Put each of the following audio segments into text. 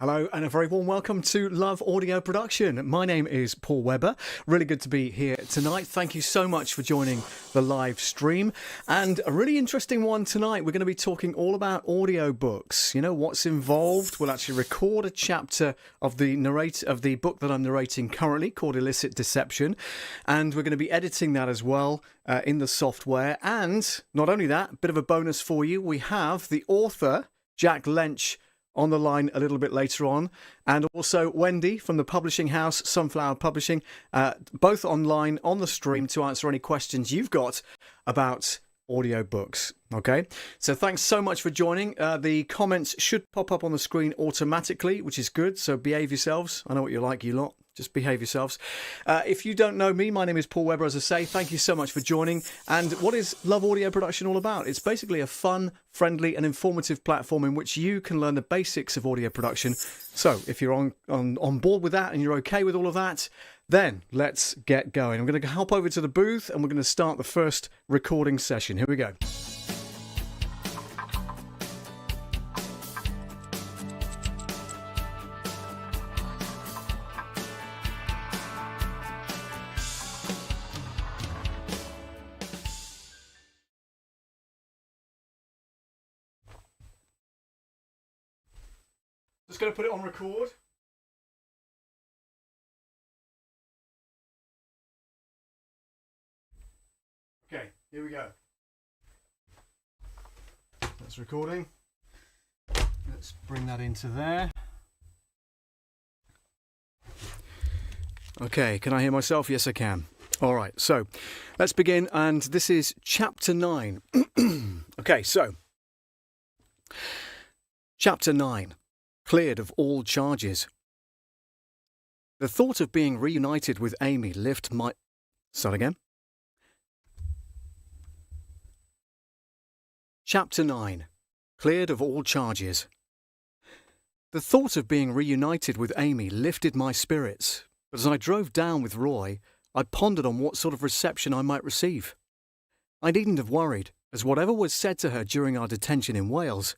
Hello and a very warm welcome to Love Audio Production. My name is Paul Webber. Really good to be here tonight. Thank you so much for joining the live stream. And a really interesting one tonight. We're going to be talking all about audiobooks. You know, what's involved. We'll actually record a chapter of the book that I'm narrating currently called Illicit Deception. And we're going to be editing that as well in the software. And not only that, a bit of a bonus for you. We have the author, Jack Lench, on the line a little bit later on, and also Wendy from the publishing house Sunflower Publishing, both online on the stream to answer any questions you've got about audiobooks. Okay, so thanks so much for joining. The comments should pop up on the screen automatically, which is good, so behave yourselves. I know what you're like, you lot. Just behave yourselves. If you don't know me, my name is Paul Webber, as I say. Thank you so much for joining. And what is Love Audio Production all about? It's basically a fun, friendly and informative platform in which you can learn the basics of audio production. So if you're on board with that and you're okay with all of that, then let's get going. I'm going to hop over to the booth and we're going to start the first recording session. Here we go. Just going to put it on record. Okay, here we go. That's recording. Let's bring that into there. Okay, can I hear myself? Yes, I can. All right, so let's begin. And this is chapter 9. Okay, so chapter 9. Cleared of all charges. The thought of being reunited with Amy lifted my... Start again. Chapter 9. Cleared of all charges. The thought of being reunited with Amy lifted my spirits, but as I drove down with Roy, I pondered on what sort of reception I might receive. I needn't have worried, as whatever was said to her during our detention in Wales,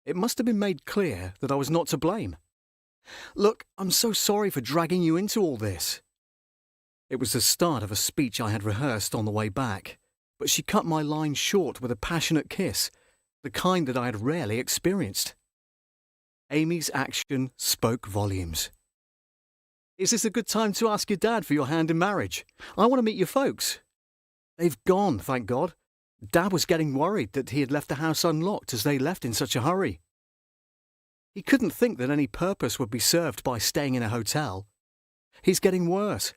it must have been made clear that I was not to blame. Look, I'm so sorry for dragging you into all this. It was the start of a speech I had rehearsed on the way back, but she cut my line short with a passionate kiss, the kind that I had rarely experienced. Amy's action spoke volumes. Is this a good time to ask your dad for your hand in marriage? I want to meet your folks. They've gone, thank God. Dad was getting worried that he had left the house unlocked as they left in such a hurry. He couldn't think that any purpose would be served by staying in a hotel. He's getting worse.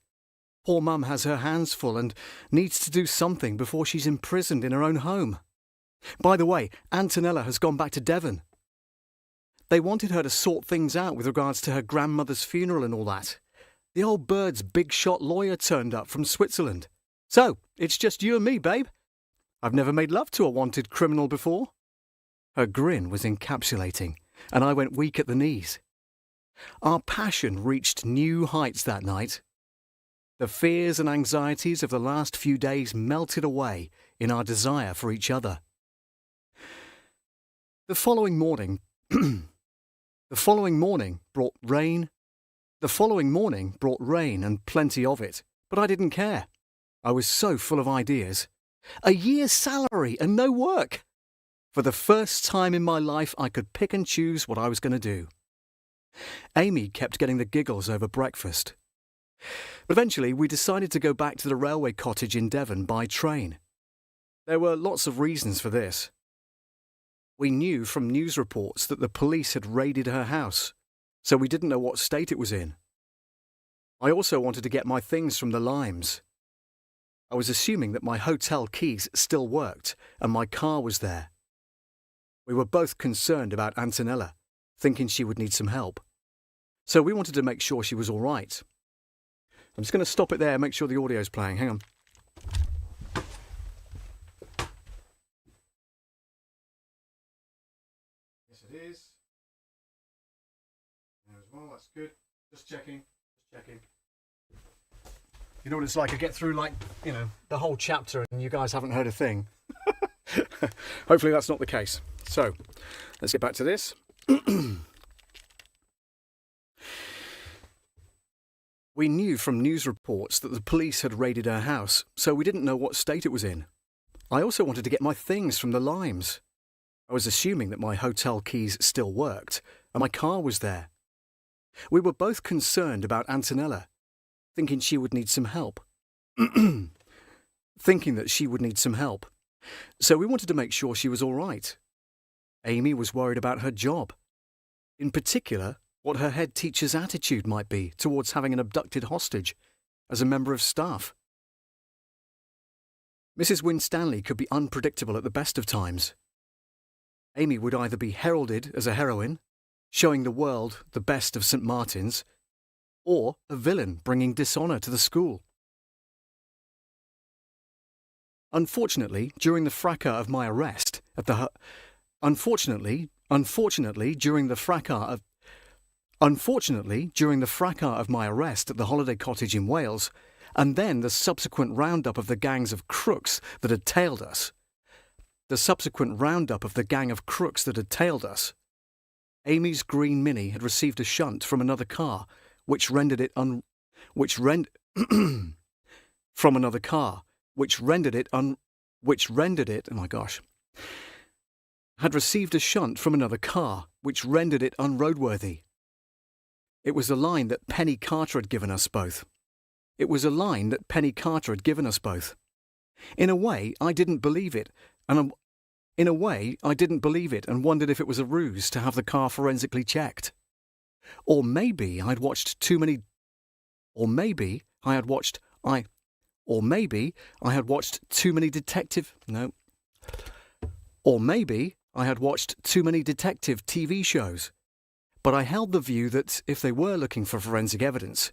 Poor Mum has her hands full and needs to do something before she's imprisoned in her own home. By the way, Antonella has gone back to Devon. They wanted her to sort things out with regards to her grandmother's funeral and all that. The old bird's big-shot lawyer turned up from Switzerland. So, it's just you and me, babe. I've never made love to a wanted criminal before. Her grin was encapsulating, and I went weak at the knees. Our passion reached new heights that night. The fears and anxieties of the last few days melted away in our desire for each other. The following morning brought rain. The following morning brought rain and plenty of it, but I didn't care. I was so full of ideas. A year's salary and no work. For the first time in my life, I could pick and choose what I was going to do. Amy kept getting the giggles over breakfast. But eventually, we decided to go back to the railway cottage in Devon by train. There were lots of reasons for this. We knew from news reports that the police had raided her house, so we didn't know what state it was in. I also wanted to get my things from the Limes. I was assuming that my hotel keys still worked and my car was there. We were both concerned about Antonella, thinking she would need some help. So we wanted to make sure she was all right. I'm just going to stop it there and make sure the audio's playing. Hang on. Yes, it is. There as well, that's good. Just checking. You know what it's like, I get through the whole chapter and you guys haven't heard a thing. Hopefully that's not the case. So, let's get back to this. We knew from news reports that the police had raided her house, so we didn't know what state it was in. I also wanted to get my things from the Limes. I was assuming that my hotel keys still worked, and my car was there. We were both concerned about Antonella, thinking she would need some help. Thinking that she would need some help. So we wanted to make sure she was all right. Amy was worried about her job. In particular, what her head teacher's attitude might be towards having an abducted hostage as a member of staff. Mrs. Winstanley could be unpredictable at the best of times. Amy would either be heralded as a heroine, showing the world the best of St. Martin's, or a villain bringing dishonour to the school. Unfortunately, during the fracas of my arrest at the Unfortunately, during the fracas of my arrest at the holiday cottage in Wales, and then the subsequent roundup of the gangs of crooks that had tailed us. Amy's green Mini had received a shunt from another car, which rendered it had received a shunt from another car, which rendered it unroadworthy. It was a line that Penny Carter had given us both. In a way, I didn't believe it, and wondered if it was a ruse to have the car forensically checked. Or maybe I had watched too many detective TV shows. But I held the view that if they were looking for forensic evidence,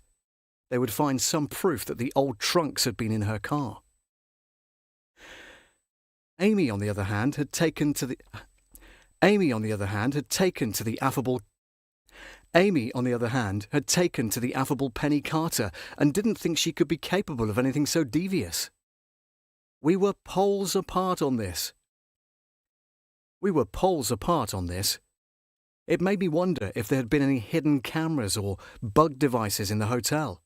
they would find some proof that the old trunks had been in her car. Amy, on the other hand, had taken to the affable Penny Carter and didn't think she could be capable of anything so devious. We were poles apart on this. It made me wonder if there had been any hidden cameras or bug devices in the hotel.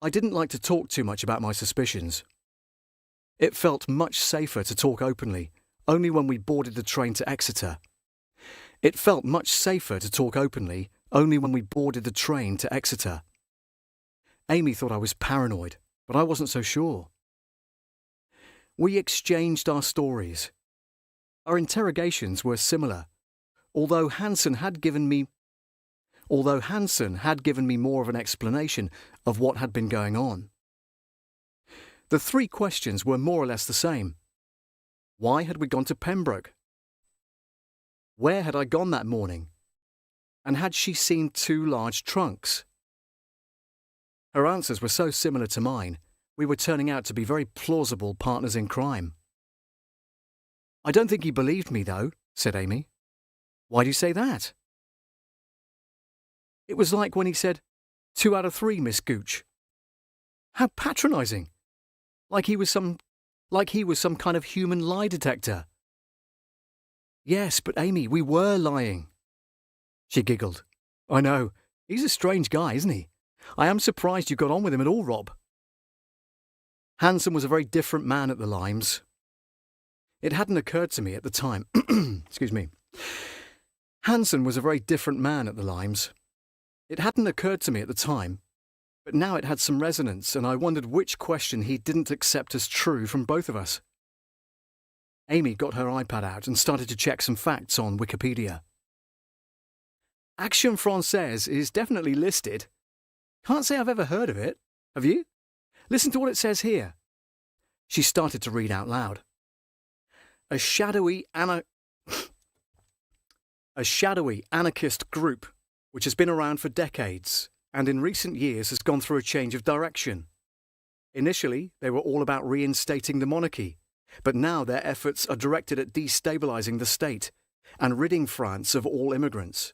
I didn't like to talk too much about my suspicions. It felt much safer to talk openly, only when we boarded the train to Exeter. Amy thought I was paranoid, but I wasn't so sure. We exchanged our stories. Our interrogations were similar, although Hansen had given me more of an explanation of what had been going on. The three questions were more or less the same. Why had we gone to Pembroke? Where had I gone that morning? And had she seen two large trunks? Her answers were so similar to mine, we were turning out to be very plausible partners in crime. I don't think he believed me, though, said Amy. Why do you say that? It was like when he said, 2 out of 3, Miss Gooch. How patronising! Like he was some kind of human lie detector. Yes, but Amy, we were lying. She giggled. I know. He's a strange guy, isn't he? I am surprised you got on with him at all, Rob. Hansen was a very different man at the Limes. It hadn't occurred to me at the time. Excuse me. Hansen was a very different man at the Limes. It hadn't occurred to me at the time, but now it had some resonance, and I wondered which question he didn't accept as true from both of us. Amy got her iPad out and started to check some facts on Wikipedia. Action Française is definitely listed. Can't say I've ever heard of it. Have you? Listen to what it says here. She started to read out loud. A shadowy anarchist group which has been around for decades and in recent years has gone through a change of direction. Initially, they were all about reinstating the monarchy, but now their efforts are directed at destabilising the state and ridding France of all immigrants.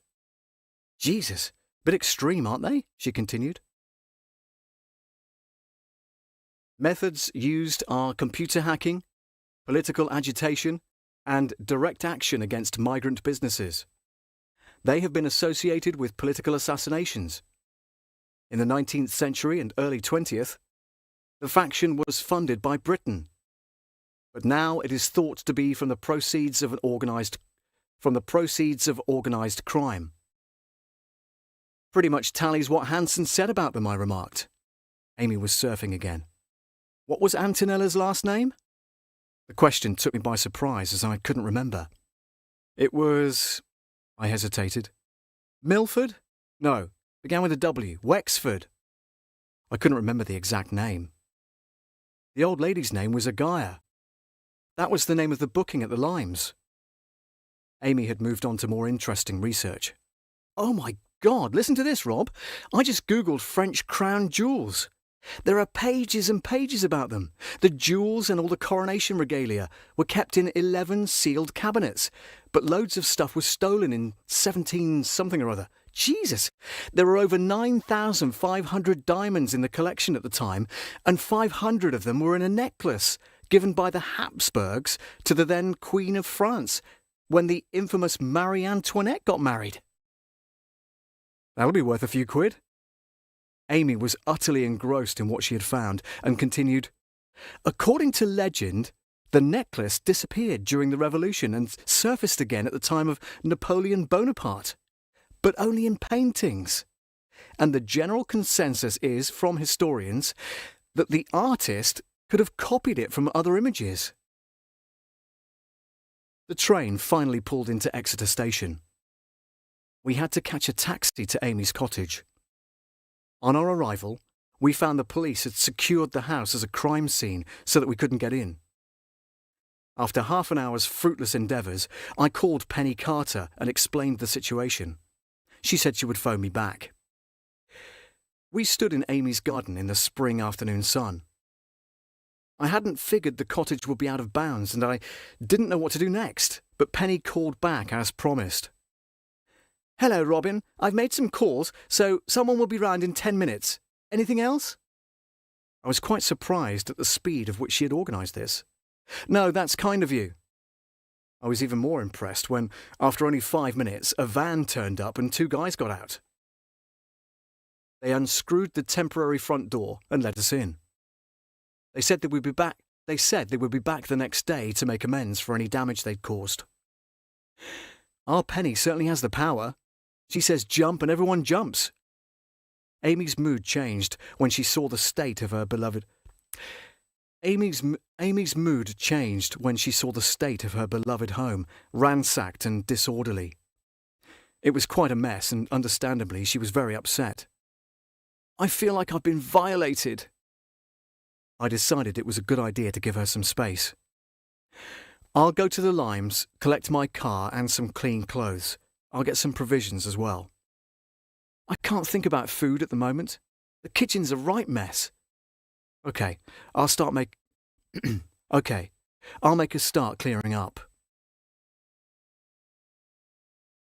Jesus, bit extreme, aren't they? She continued. Methods used are computer hacking, political agitation, and direct action against migrant businesses. They have been associated with political assassinations. In the 19th century and early 20th, the faction was funded by Britain. But now it is thought to be from the proceeds of organised crime. Pretty much tallies what Hansen said about them, I remarked. Amy was surfing again. What was Antonella's last name? The question took me by surprise as I couldn't remember. It was... I hesitated. Milford? No, began with a W. Wexford. I couldn't remember the exact name. The old lady's name was Agaya. That was the name of the booking at the Limes. Amy had moved on to more interesting research. Oh my God, listen to this, Rob. I just Googled French crown jewels. There are pages and pages about them. The jewels and all the coronation regalia were kept in 11 sealed cabinets, but loads of stuff was stolen in 17-something or other. Jesus! There were over 9,500 diamonds in the collection at the time, and 500 of them were in a necklace given by the Habsburgs to the then Queen of France when the infamous Marie Antoinette got married. That'll be worth a few quid. Amy was utterly engrossed in what she had found and continued, according to legend, the necklace disappeared during the Revolution and surfaced again at the time of Napoleon Bonaparte, but only in paintings. And the general consensus is, from historians, that the artist could have copied it from other images. The train finally pulled into Exeter Station. We had to catch a taxi to Amy's cottage. On our arrival, we found the police had secured the house as a crime scene so that we couldn't get in. After half an hour's fruitless endeavours, I called Penny Carter and explained the situation. She said she would phone me back. We stood in Amy's garden in the spring afternoon sun. I hadn't figured the cottage would be out of bounds and I didn't know what to do next, but Penny called back as promised. Hello, Robin. I've made some calls, so someone will be round in 10 minutes. Anything else? I was quite surprised at the speed of which she had organised this. No, that's kind of you. I was even more impressed when, after only 5 minutes, a van turned up and 2 guys got out. They unscrewed the temporary front door and let us in. They said they would be back the next day to make amends for any damage they'd caused. Our Penny certainly has the power. She says jump and everyone jumps. Amy's mood changed when she saw the state of her beloved... Amy's mood changed when she saw the state of her beloved home, ransacked and disorderly. It was quite a mess, and understandably she was very upset. I feel like I've been violated. I decided it was a good idea to give her some space. I'll go to the Limes, collect my car and some clean clothes. I'll get some provisions as well. I can't think about food at the moment. The kitchen's a right mess. Okay, I'll make a start clearing up.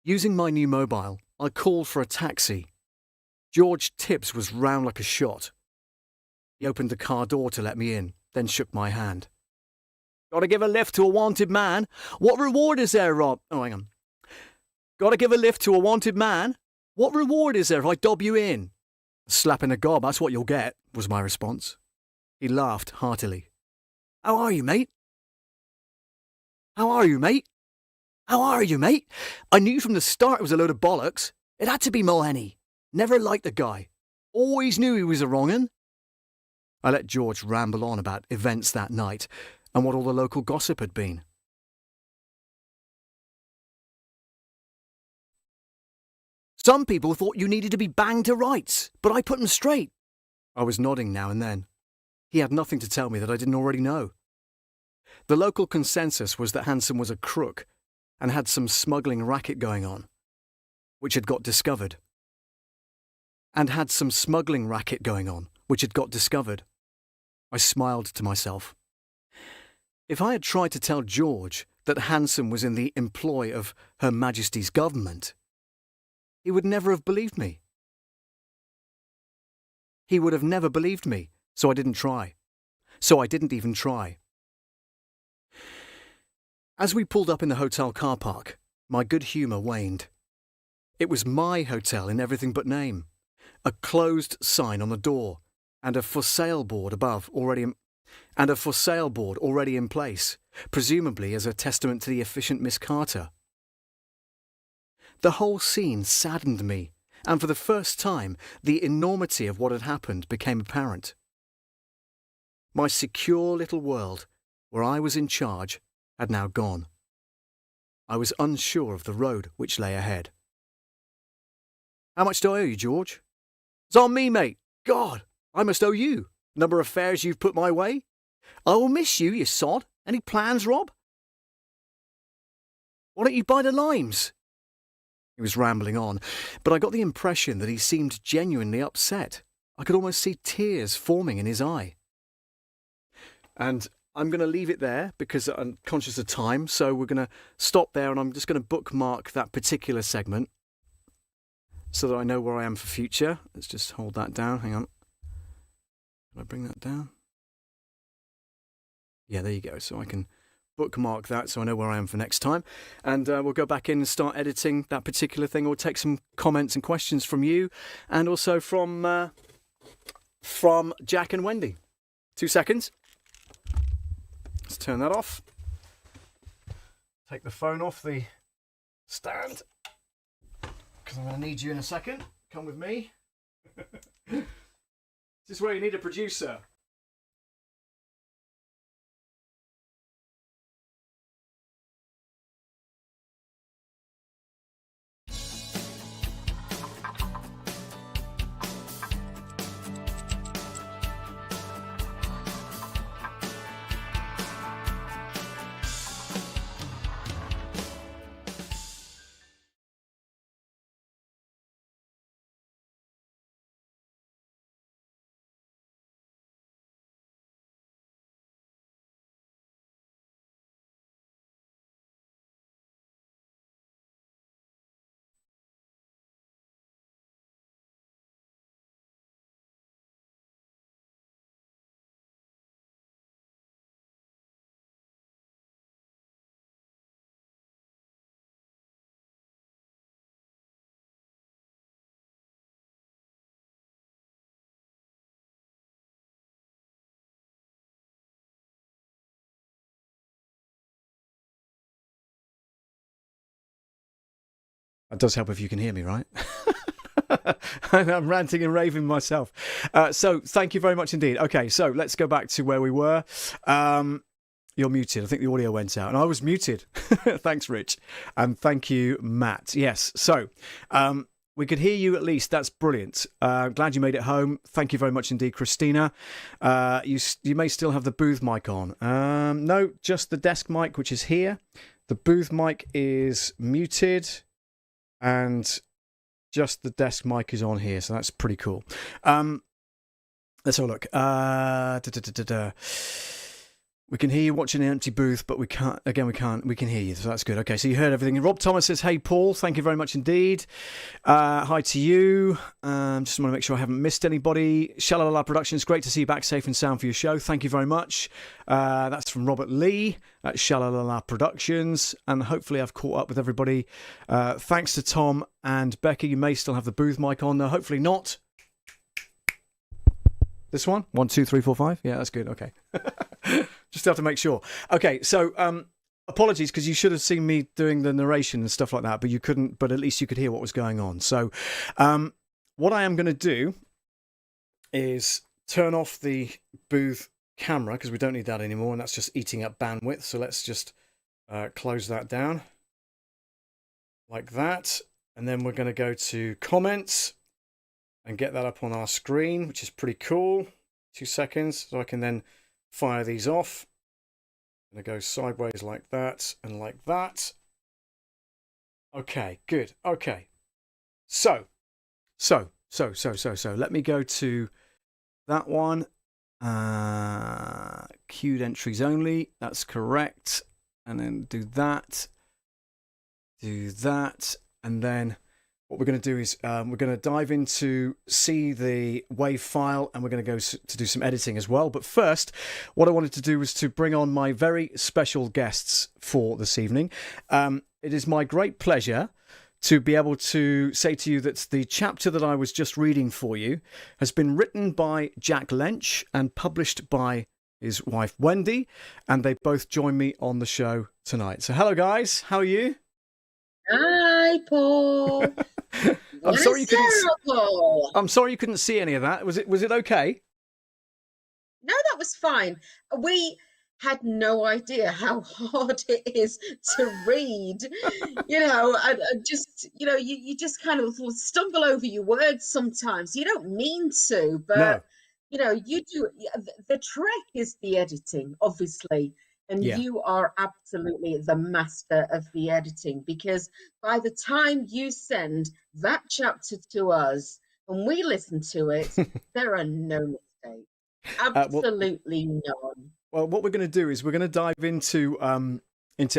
Using my new mobile, I called for a taxi. George Tibbs was round like a shot. He opened the car door to let me in, then shook my hand. Gotta give a lift to a wanted man? What reward is there, Rob? Oh, hang on. Gotta give a lift to a wanted man? What reward is there if I dob you in? A slap in the gob, that's what you'll get, was my response. He laughed heartily. How are you, mate? How are you, mate? How are you, mate? I knew from the start it was a load of bollocks. It had to be Mulhenny. Never liked the guy. Always knew he was a wrong 'un. I let George ramble on about events that night and what all the local gossip had been. Some people thought you needed to be banged to rights, but I put them straight. I was nodding now and then. He had nothing to tell me that I didn't already know. The local consensus was that Hansen was a crook and had some smuggling racket going on, which had got discovered. I smiled to myself. If I had tried to tell George that Hansen was in the employ of Her Majesty's government, he would never have believed me. He would have never believed me, so I didn't even try. As we pulled up in the hotel car park, my good humour waned. It was my hotel in everything but name, a closed sign on the door, and a for sale board above already in place, presumably as a testament to the efficient Miss Carter. The whole scene saddened me, and for the first time the enormity of what had happened became apparent. My secure little world, where I was in charge, had now gone. I was unsure of the road which lay ahead. "How much do I owe you, George?" "It's on me, mate. God, I must owe you. Number of fares you've put my way. I will miss you, you sod. Any plans, Rob?" "Why don't you buy the limes?" He was rambling on, but I got the impression that he seemed genuinely upset. I could almost see tears forming in his eye. And I'm going to leave it there because I'm conscious of time, so we're going to stop there and I'm just going to bookmark that particular segment so that I know where I am for future. Let's just hold that down. Hang on. Can I bring that down? Yeah, there you go. So I can bookmark that so I know where I am for next time. And we'll go back in and start editing that particular thing. We'll take some comments and questions from you and also from Jack and Wendy. 2 seconds. Let's turn that off. Take the phone off the stand because I'm going to need you in a second. Come with me. This is where you need a producer. It does help if you can hear me, right? I'm ranting and raving myself. So thank you very much indeed. Okay, so let's go back to where we were. You're muted. I think the audio went out. And I was muted. Thanks, Rich. And thank you, Matt. Yes, so we could hear you at least. That's brilliant. Glad you made it home. Thank you very much indeed, Christina. You may still have the booth mic on. No, just the desk mic, which is here. The booth mic is muted. And just the desk mic is on here, so that's pretty cool. Let's have a look. We can hear you watching an empty booth, but we can't. Again, we can't. We can hear you, so that's good. Okay, so you heard everything. Rob Thomas says, "Hey, Paul, thank you very much indeed. Hi to you. Just want to make sure I haven't missed anybody. Shalalala Productions, great to see you back safe and sound for your show. Thank you very much. That's from Robert Lee at Shalalala Productions, and hopefully I've caught up with everybody. Thanks to Tom and Becky. You may still have the booth mic on, though. Hopefully not. This one? 1, 2, 3, 4, 5? Yeah, that's good. Okay. Just have to make sure. Okay, so apologies because you should have seen me doing the narration and stuff like that, but you couldn't. But at least you could hear what was going on. So what I am going to do is turn off the booth camera because we don't need that anymore, and that's just eating up bandwidth. So let's just close that down like that. And then we're going to go to comments and get that up on our screen, which is pretty cool. 2 seconds, so I can then fire these off. I'm going to go sideways like that and like that. Okay, good. Okay. So. Let me go to that one. Queued entries only. That's correct. And then do that. Do that. And then what we're going to do is we're going to dive into see the WAV file, and we're going to go to do some editing as well. But first, what I wanted to do was to bring on my very special guests for this evening. It is my great pleasure to be able to say to you that the chapter that I was just reading for you has been written by Jack Lench and published by his wife Wendy, and they both join me on the show tonight. So hello guys, how are you? Hi, Paul. I'm sorry you couldn't Paul. I'm sorry you couldn't see any of that. Was it okay? No, that was fine. We had no idea how hard it is to read. You just kind of stumble over your words sometimes. You don't mean to, No. but you do. The trick is the editing, obviously. And Yeah. you are absolutely the master of the editing, because by the time you send that chapter to us and we listen to it, there are no mistakes. Well, Absolutely none. what we're going to do is we're going to dive into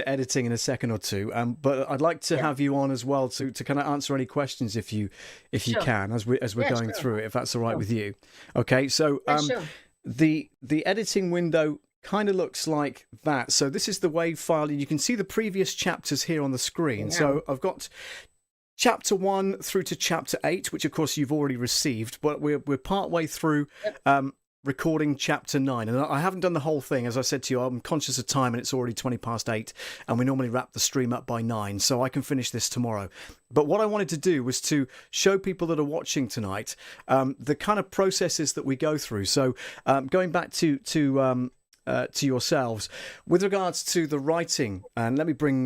editing in a second or two. But I'd like to Yeah, have you on as well to kind of answer any questions if you sure. can as we're Yeah, going sure. through it, if that's all right Sure. with you. Okay, so Yeah, sure. the editing window kind of looks like that. So this is the WAV file. You can see the previous chapters here on the screen. Yeah. So I've got chapter 1 through to chapter 8, which of course you've already received, but we're part way through recording chapter 9, and I haven't done the whole thing. As I said to you, I'm conscious of time and it's already 20 past 8, and we normally wrap the stream up by 9, so I can finish this tomorrow. But what I wanted to do was to show people that are watching tonight the kind of processes that we go through. So going back to yourselves with regards to the writing, and let me bring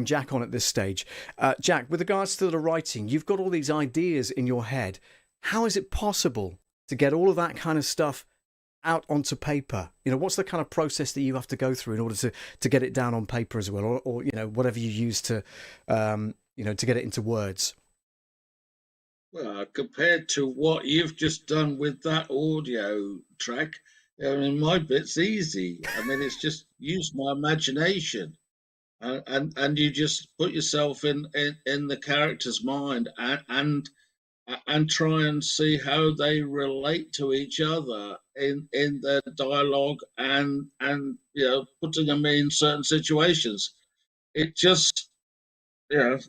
Jack on at this stage. Jack, with regards to the writing, you've got all these ideas in your head. How is it possible to get all of that kind of stuff out onto paper? What's the kind of process that you have to go through in order to get it down on paper as well, or whatever you use to to get it into words? Well, compared to what you've just done with that audio track, I mean, my bit's easy. I mean, it's just use my imagination, and you just put yourself in the character's mind and try and see how they relate to each other in their dialogue and putting them in certain situations. It just you know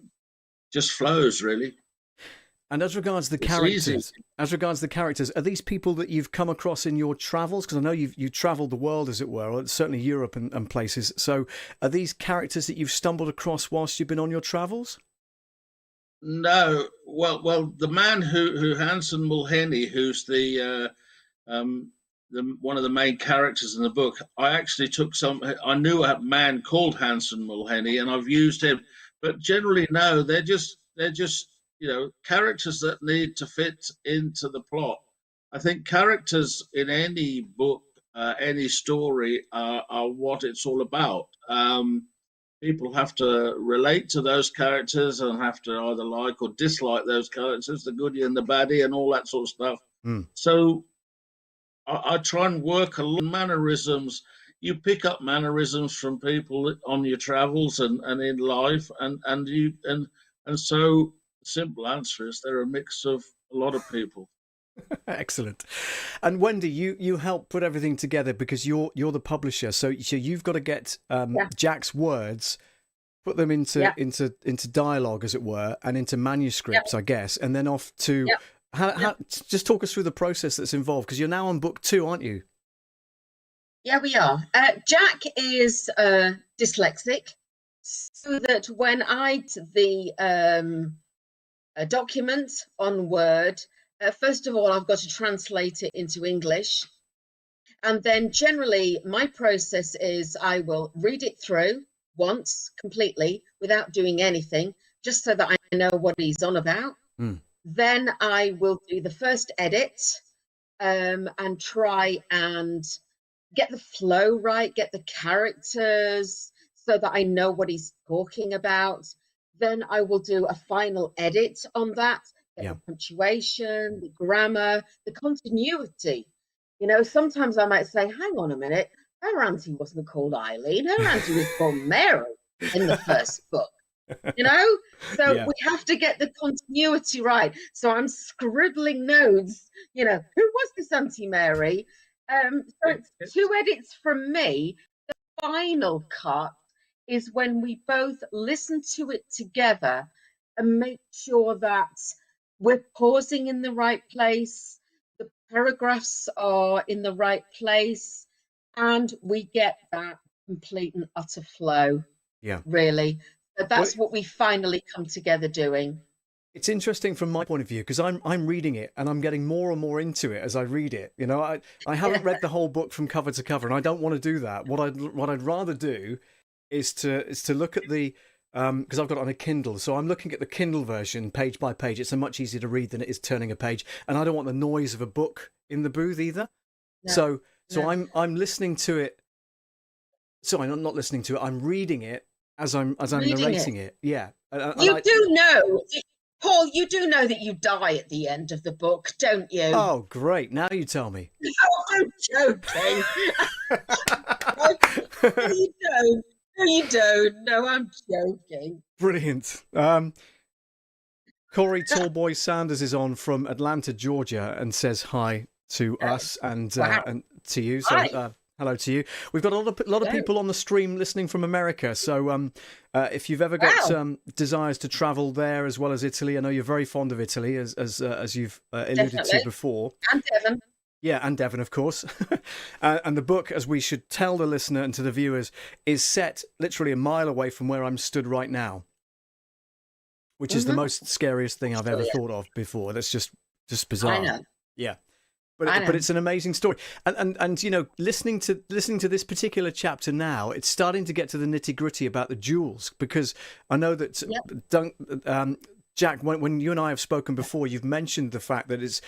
just flows really. And as regards the It's easy. characters, are these people that you've come across in your travels? Because I know you've travelled the world, as it were, or certainly Europe and places. So are these characters that you've stumbled across whilst you've been on your travels? No, well, the man who Hanson Mulhenny, who's the one of the main characters in the book, I actually took some. I knew a man called Hanson Mulhenny, and I've used him. But generally, no, they're just characters that need to fit into the plot. I think characters in any book, any story, are what it's all about. People have to relate to those characters and have to either like or dislike those characters, the goodie and the baddie, and all that sort of stuff. Mm. So I try and work a lot of mannerisms. You pick up mannerisms from people on your travels and in life, and so the simple answer is they're a mix of a lot of people. Excellent. And Wendy, you help put everything together because you're the publisher. So you've got to get Yeah. Jack's words, put them into Yeah. into dialogue, as it were, and into manuscripts, I guess, and then off to Yeah. how just talk us through the process that's involved, because you're now on book 2, aren't you? Yeah, we are. Jack is dyslexic, so that when I the a document on Word, first of all, I've got to translate it into English. And then generally, my process is I will read it through once completely without doing anything, just so that I know what he's on about. Mm. Then I will do the first edit and try and get the flow right, get the characters so that I know what he's talking about. Then I will do a final edit on that, get Yeah. the punctuation, the grammar, the continuity. Sometimes I might say, hang on a minute, her auntie wasn't called Eileen, her auntie was called Mary in the first book. So Yeah. we have to get the continuity right. So I'm scribbling notes, who was this Auntie Mary? So it's 2 edits from me. The final cut is when we both listen to it together and make sure that we're pausing in the right place, the paragraphs are in the right place, and we get that complete and utter flow. Yeah. Really. So that's Well, what we finally come together doing. it's interesting from my point of view because I'm reading it and I'm getting more and more into it as I read it. You know, I haven't read the whole book from cover to cover, and I don't want to do that. What I'd rather do is to look at the because I've got it on a Kindle, so I'm looking at the Kindle version page by page. It's so much easier to read than it is turning a page, and I don't want the noise of a book in the booth either. No, So no. I'm listening to it. Sorry, I'm not listening to it. I'm reading it as I'm Reading narrating it. it. Yeah, and You do know, Paul, you do know that you die at the end of the book, don't you? oh, great! Now you tell me. Oh, I'm joking. No, you don't. No, you don't. No, I'm joking. Brilliant. Corey Tallboy Sanders is on from Atlanta, Georgia, and says hi to us and to you. So Hi. hello to you. We've got a lot of people on the stream listening from America. So if you've ever got desires to travel there as well as Italy, I know you're very fond of Italy, as you've alluded to Definitely. before. And Devon. Yeah, and Devon, of course. And the book, as we should tell the listener and to the viewers, is set literally a mile away from where I'm stood right now, which is the most scariest thing I've ever thought of before. That's just bizarre. I know. Yeah. But it's an amazing story. And you know, listening to this particular chapter now, it's starting to get to the nitty-gritty about the jewels, because I know that Jack, when you and I have spoken before, you've mentioned the fact that it's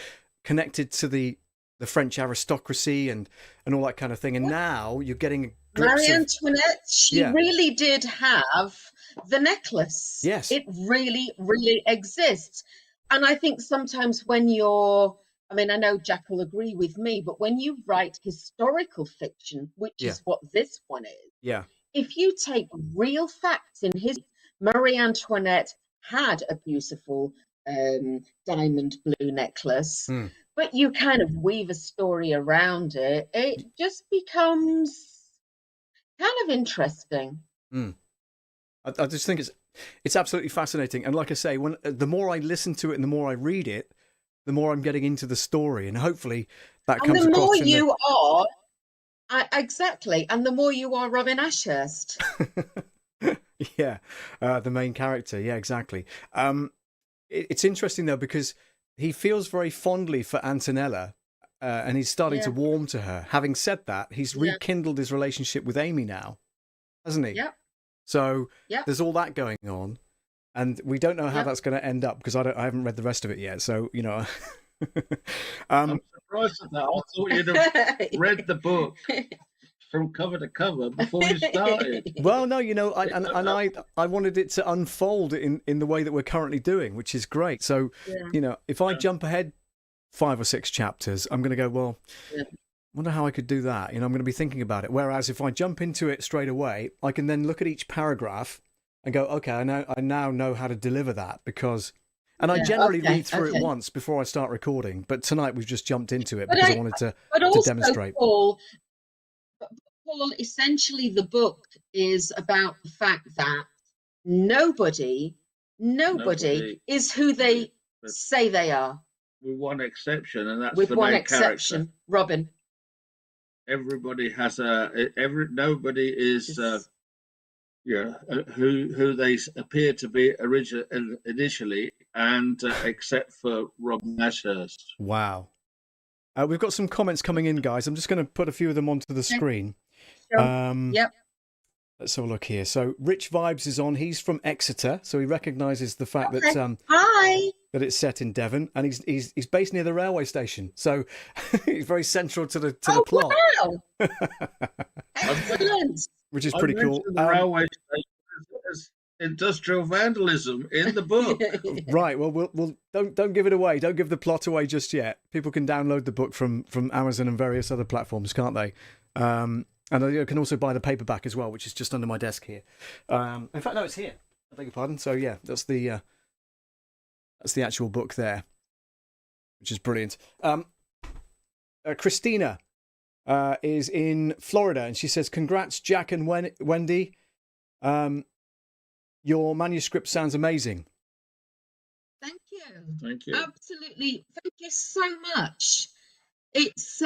connected to the French aristocracy and all that kind of thing. And now you're getting Marie Antoinette, she really did have the necklace. Yes. It really, really exists. And I think sometimes when I know Jack will agree with me, but when you write historical fiction, which is what this one is, if you take real facts in Marie Antoinette had a beautiful diamond blue necklace. But you kind of weave a story around it, it just becomes kind of interesting. I just think it's absolutely fascinating. And like I say, the more I listen to it and the more I read it, the more I'm getting into the story. And hopefully that comes across. And the more you are, exactly, and the more you are Robin Ashurst. Yeah, the main character. Yeah, exactly. It's interesting, though, because he feels very fondly for Antonella, and he's starting to warm to her. Having said that, he's rekindled his relationship with Amy now, hasn't he? Yeah. So there's all that going on, and we don't know how that's going to end up, because I haven't read the rest of it yet. So, you know, I'm surprised at that. I thought you'd have read the book from cover to cover before you started. Well, no, you know, I wanted it to unfold in the way that we're currently doing, which is great. So, you know, if I jump ahead 5 or 6 chapters, I'm going to go, well, wonder how I could do that. You know, I'm going to be thinking about it. Whereas if I jump into it straight away, I can then look at each paragraph and go, okay, I now know how to deliver that, because. And I generally read through it once before I start recording, but tonight we've just jumped into it because I wanted to demonstrate. Paul, essentially the book is about the fact that nobody is who they say they are. With one exception, and that's with the one main exception, character. Robin. Everybody has nobody is who they appear to be initially, and except for Robin Ashurst. Wow. We've got some comments coming in, guys. I'm just going to put a few of them onto the screen. Yep. Let's have a look here. So Rich Vibes is on. He's from Exeter, so he recognises the fact that Hi. that it's set in Devon, and he's based near the railway station, so he's very central to the plot. Wow. Excellent. Which is pretty cool. The railway station is industrial vandalism in the book. Right. Well, we'll don't give it away. Don't give the plot away just yet. People can download the book from Amazon and various other platforms, can't they? And you can also buy the paperback as well, which is just under my desk here. In fact, no, it's here. I beg your pardon. So yeah, that's the actual book there, which is brilliant. Christina is in Florida, and she says, "Congrats, Jack and Wendy. Your manuscript sounds amazing. you. Thank you. Absolutely. Thank you so much. It's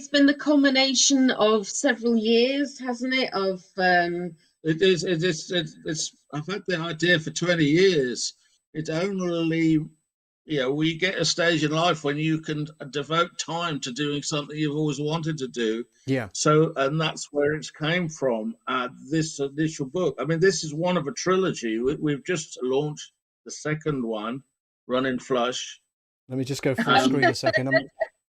been the culmination of several years, hasn't it? Of It is. It's. I've had the idea for 20 years. It's only, we get a stage in life when you can devote time to doing something you've always wanted to do. Yeah. So, and that's where it came from. This initial book. I mean, this is one of a trilogy. We've just launched the second one, Running Flush. Let me just go full screen a second.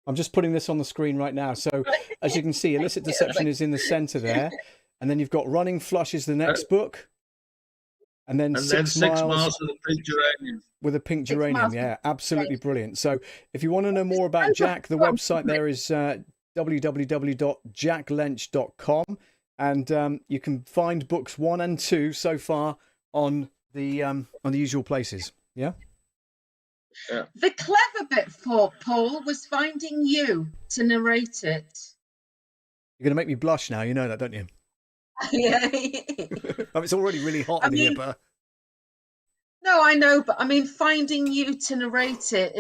I'm just putting this on the screen right now. So as you can see, Illicit Deception is in the centre there. And then you've got Running Flush is the next book. And then, Six Miles with a Pink Geranium. With a pink geranium, yeah, absolutely brilliant. So if you want to know more about Jack, the website there is www.jacklench.com. And you can find books 1 and 2 so far on the usual places. Yeah. Yeah. The clever bit for Paul was finding you to narrate it. You're going to make me blush now. You know that, don't you? Yeah. It's already really hot in here, but... No, I know, but I mean, finding you to narrate it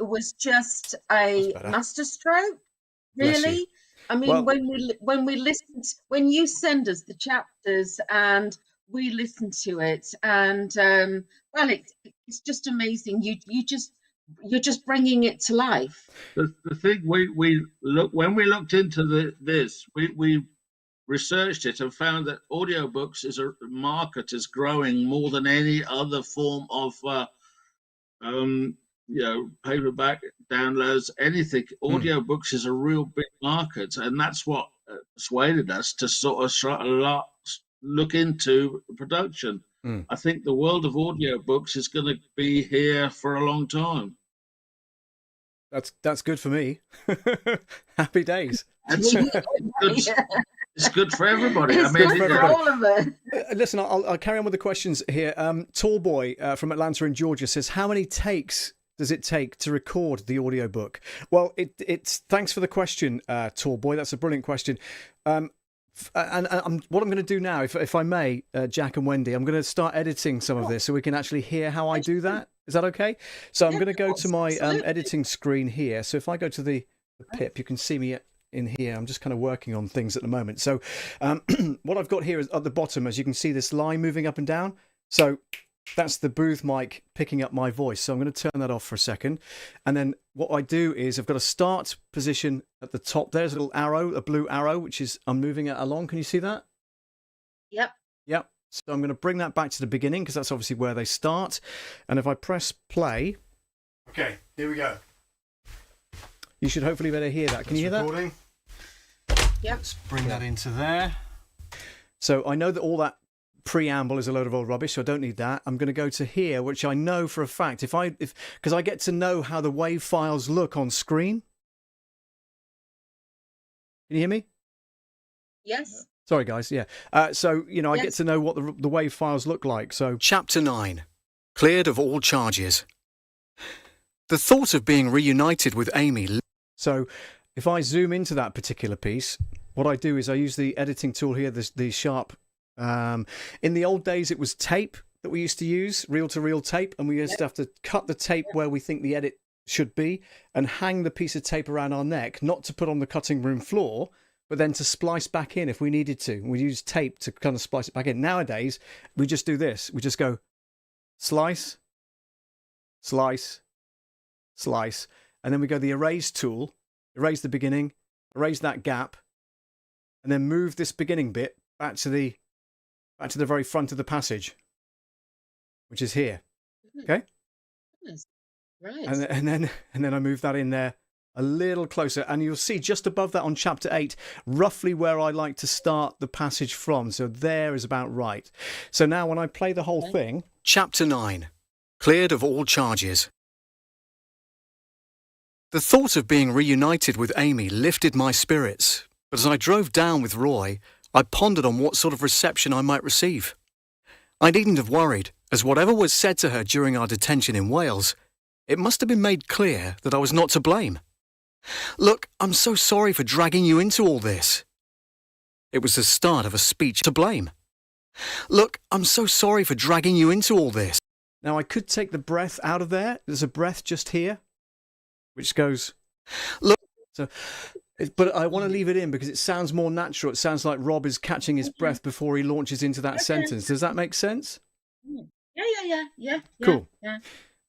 was just a masterstroke, really. I mean, when we listen, when you send us the chapters and we listen to it, and it's just amazing. You're just bringing it to life. The thing we looked into this, we researched it and found that audiobooks is a market is growing more than any other form of paperback downloads, anything. Audiobooks is a real big market, and that's what persuaded us to sort of look into production. I think the world of audiobooks is going to be here for a long time. That's good for me. Happy days. It's good for everybody. It's good for all of us. Listen, I'll carry on with the questions here. Tallboy from Atlanta in Georgia says, how many takes does it take to record the audiobook? Well, it's thanks for the question, Tallboy. That's a brilliant question. And what I'm going to do now, if I may, Jack and Wendy, I'm going to start editing some of this so we can actually hear how I do that. Is that okay? So I'm going to go to my editing screen here. So if I go to the pip, you can see me in here. I'm just kind of working on things at the moment. So what I've got here is at the bottom, as you can see, this line moving up and down. So that's the booth mic picking up my voice. So I'm going to turn that off for a second. And then what I do is I've got a start position at the top. There's a little arrow, a blue arrow, which is I'm moving it along. Can you see that? Yep. Yep. So I'm going to bring that back to the beginning because that's obviously where they start. And if I press play. Okay, here we go. You should hopefully be able to hear that. Can you hear that? Yep. Let's bring that into there. So I know that all that preamble is a load of old rubbish, so I don't need that. I'm going to go to here, which I know for a fact, because I get to know how the WAV files look on screen. Can you hear me? Yes. Sorry, guys. Yeah. So, I get to know what the WAV files look like. So, Chapter 9. Cleared of all charges. The thought of being reunited with Amy. So, if I zoom into that particular piece, what I do is I use the editing tool here, the sharp. In the old days, it was tape that we used to use, reel-to-reel tape, and we used to have to cut the tape where we think the edit should be and hang the piece of tape around our neck, not to put on the cutting room floor, but then to splice back in if we needed to. We use tape to kind of splice it back in. Nowadays, we just do this. We just go slice, slice, slice, and then we go the erase tool, erase the beginning, erase that gap, and then move this beginning bit back to the very front of the passage, which is here. Okay? Right. And then I move that in there a little closer, and you'll see just above that on chapter 8 roughly where I like to start the passage from. So there is about right. So now when I play the whole thing. Chapter 9. Cleared of all charges. The thought of being reunited with Amy lifted my spirits, but as I drove down with Roy, I pondered on what sort of reception I might receive. I needn't have worried, as whatever was said to her during our detention in Wales, it must have been made clear that I was not to blame. Look, I'm so sorry for dragging you into all this. It was the start of a speech to blame. Look, I'm so sorry for dragging you into all this. Now, I could take the breath out of there. There's a breath just here, which goes, look. So, but I want to leave it in because it sounds more natural. It sounds like Rob is catching his breath before he launches into that sentence. Does that make sense? Yeah. Cool. Yeah.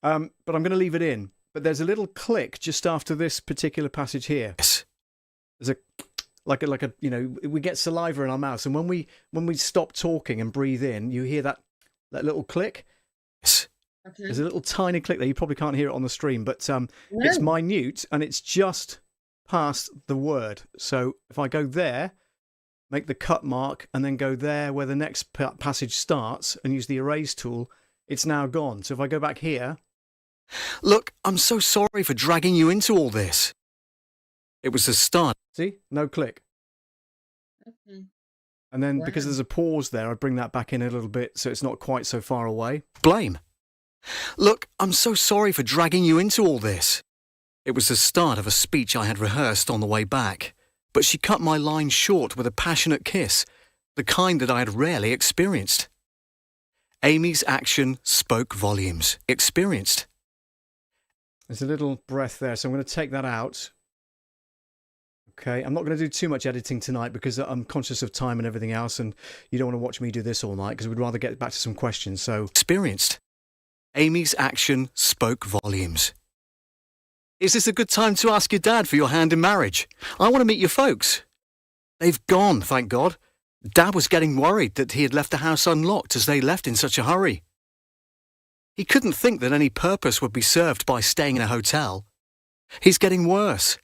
But I'm going to leave it in. But there's a little click just after this particular passage here. Yes. There's like a we get saliva in our mouths, and when we stop talking and breathe in, you hear that little click. Yes. Okay. There's a little tiny click there. You probably can't hear it on the stream, but it's minute and it's just past the word. So if I go there, make the cut mark, and then go there where the next passage starts and use the erase tool, it's now gone. So if I go back here. Look, I'm so sorry for dragging you into all this. It was the start. See? No click. Okay. And then because there's a pause there, I bring that back in a little bit so it's not quite so far away. Blame. Look, I'm so sorry for dragging you into all this. It was the start of a speech I had rehearsed on the way back, but she cut my line short with a passionate kiss, the kind that I had rarely experienced. Amy's action spoke volumes. Experienced. There's a little breath there, so I'm going to take that out. Okay, I'm not going to do too much editing tonight because I'm conscious of time and everything else, and you don't want to watch me do this all night because we'd rather get back to some questions. So, experienced. Amy's action spoke volumes. Is this a good time to ask your dad for your hand in marriage? I want to meet your folks. They've gone, thank God. Dad was getting worried that he had left the house unlocked as they left in such a hurry. He couldn't think that any purpose would be served by staying in a hotel. He's getting worse.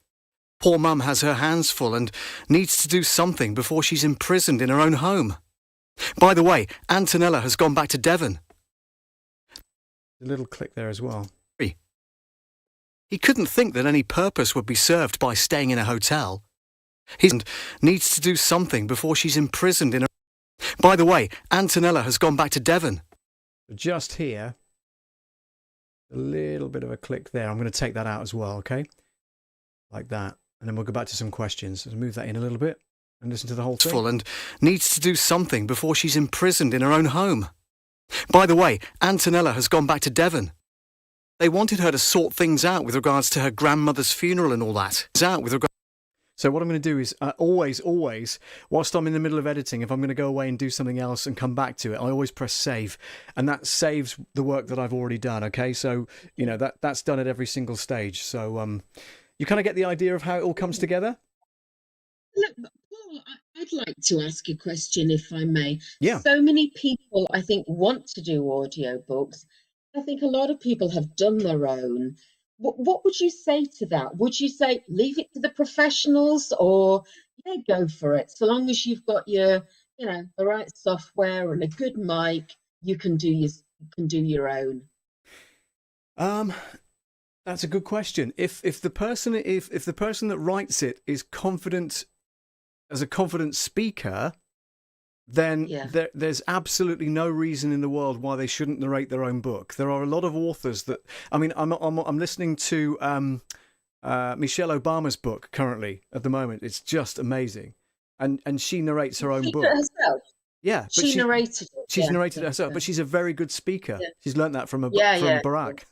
Poor Mum has her hands full and needs to do something before she's imprisoned in her own home. By the way, Antonella has gone back to Devon. A little click there as well. He couldn't think that any purpose would be served by staying in a hotel. He needs to do something before she's imprisoned in her... By the way, Antonella has gone back to Devon. Just here, a little bit of a click there. I'm going to take that out as well, okay? Like that. And then we'll go back to some questions. Let's move that in a little bit and listen to the whole thing. Full and needs to do something before she's imprisoned in her own home. By the way, Antonella has gone back to Devon. They wanted her to sort things out with regards to her grandmother's funeral and all that. So what I'm going to do is always, whilst I'm in the middle of editing, if I'm going to go away and do something else and come back to it, I always press save. And that saves the work that I've already done, okay? So, that's done at every single stage. So you kind of get the idea of how it all comes together? Look, Paul, I'd like to ask a question, if I may. Yeah. So many people, I think, want to do audiobooks. I think a lot of people have done their own. What would you say to that? Would you say leave it to the professionals, or go for it? So long as you've got your, the right software and a good mic, you can do your own. That's a good question. If the person that writes it is confident as a confident speaker, then there's absolutely no reason in the world why they shouldn't narrate their own book. There are a lot of authors that, I'm listening to Michelle Obama's book currently at the moment. It's just amazing, and she narrates her own book herself. Yeah, but she narrated it. She's narrated it herself, but she's a very good speaker. Yeah. She's learnt that from Barack.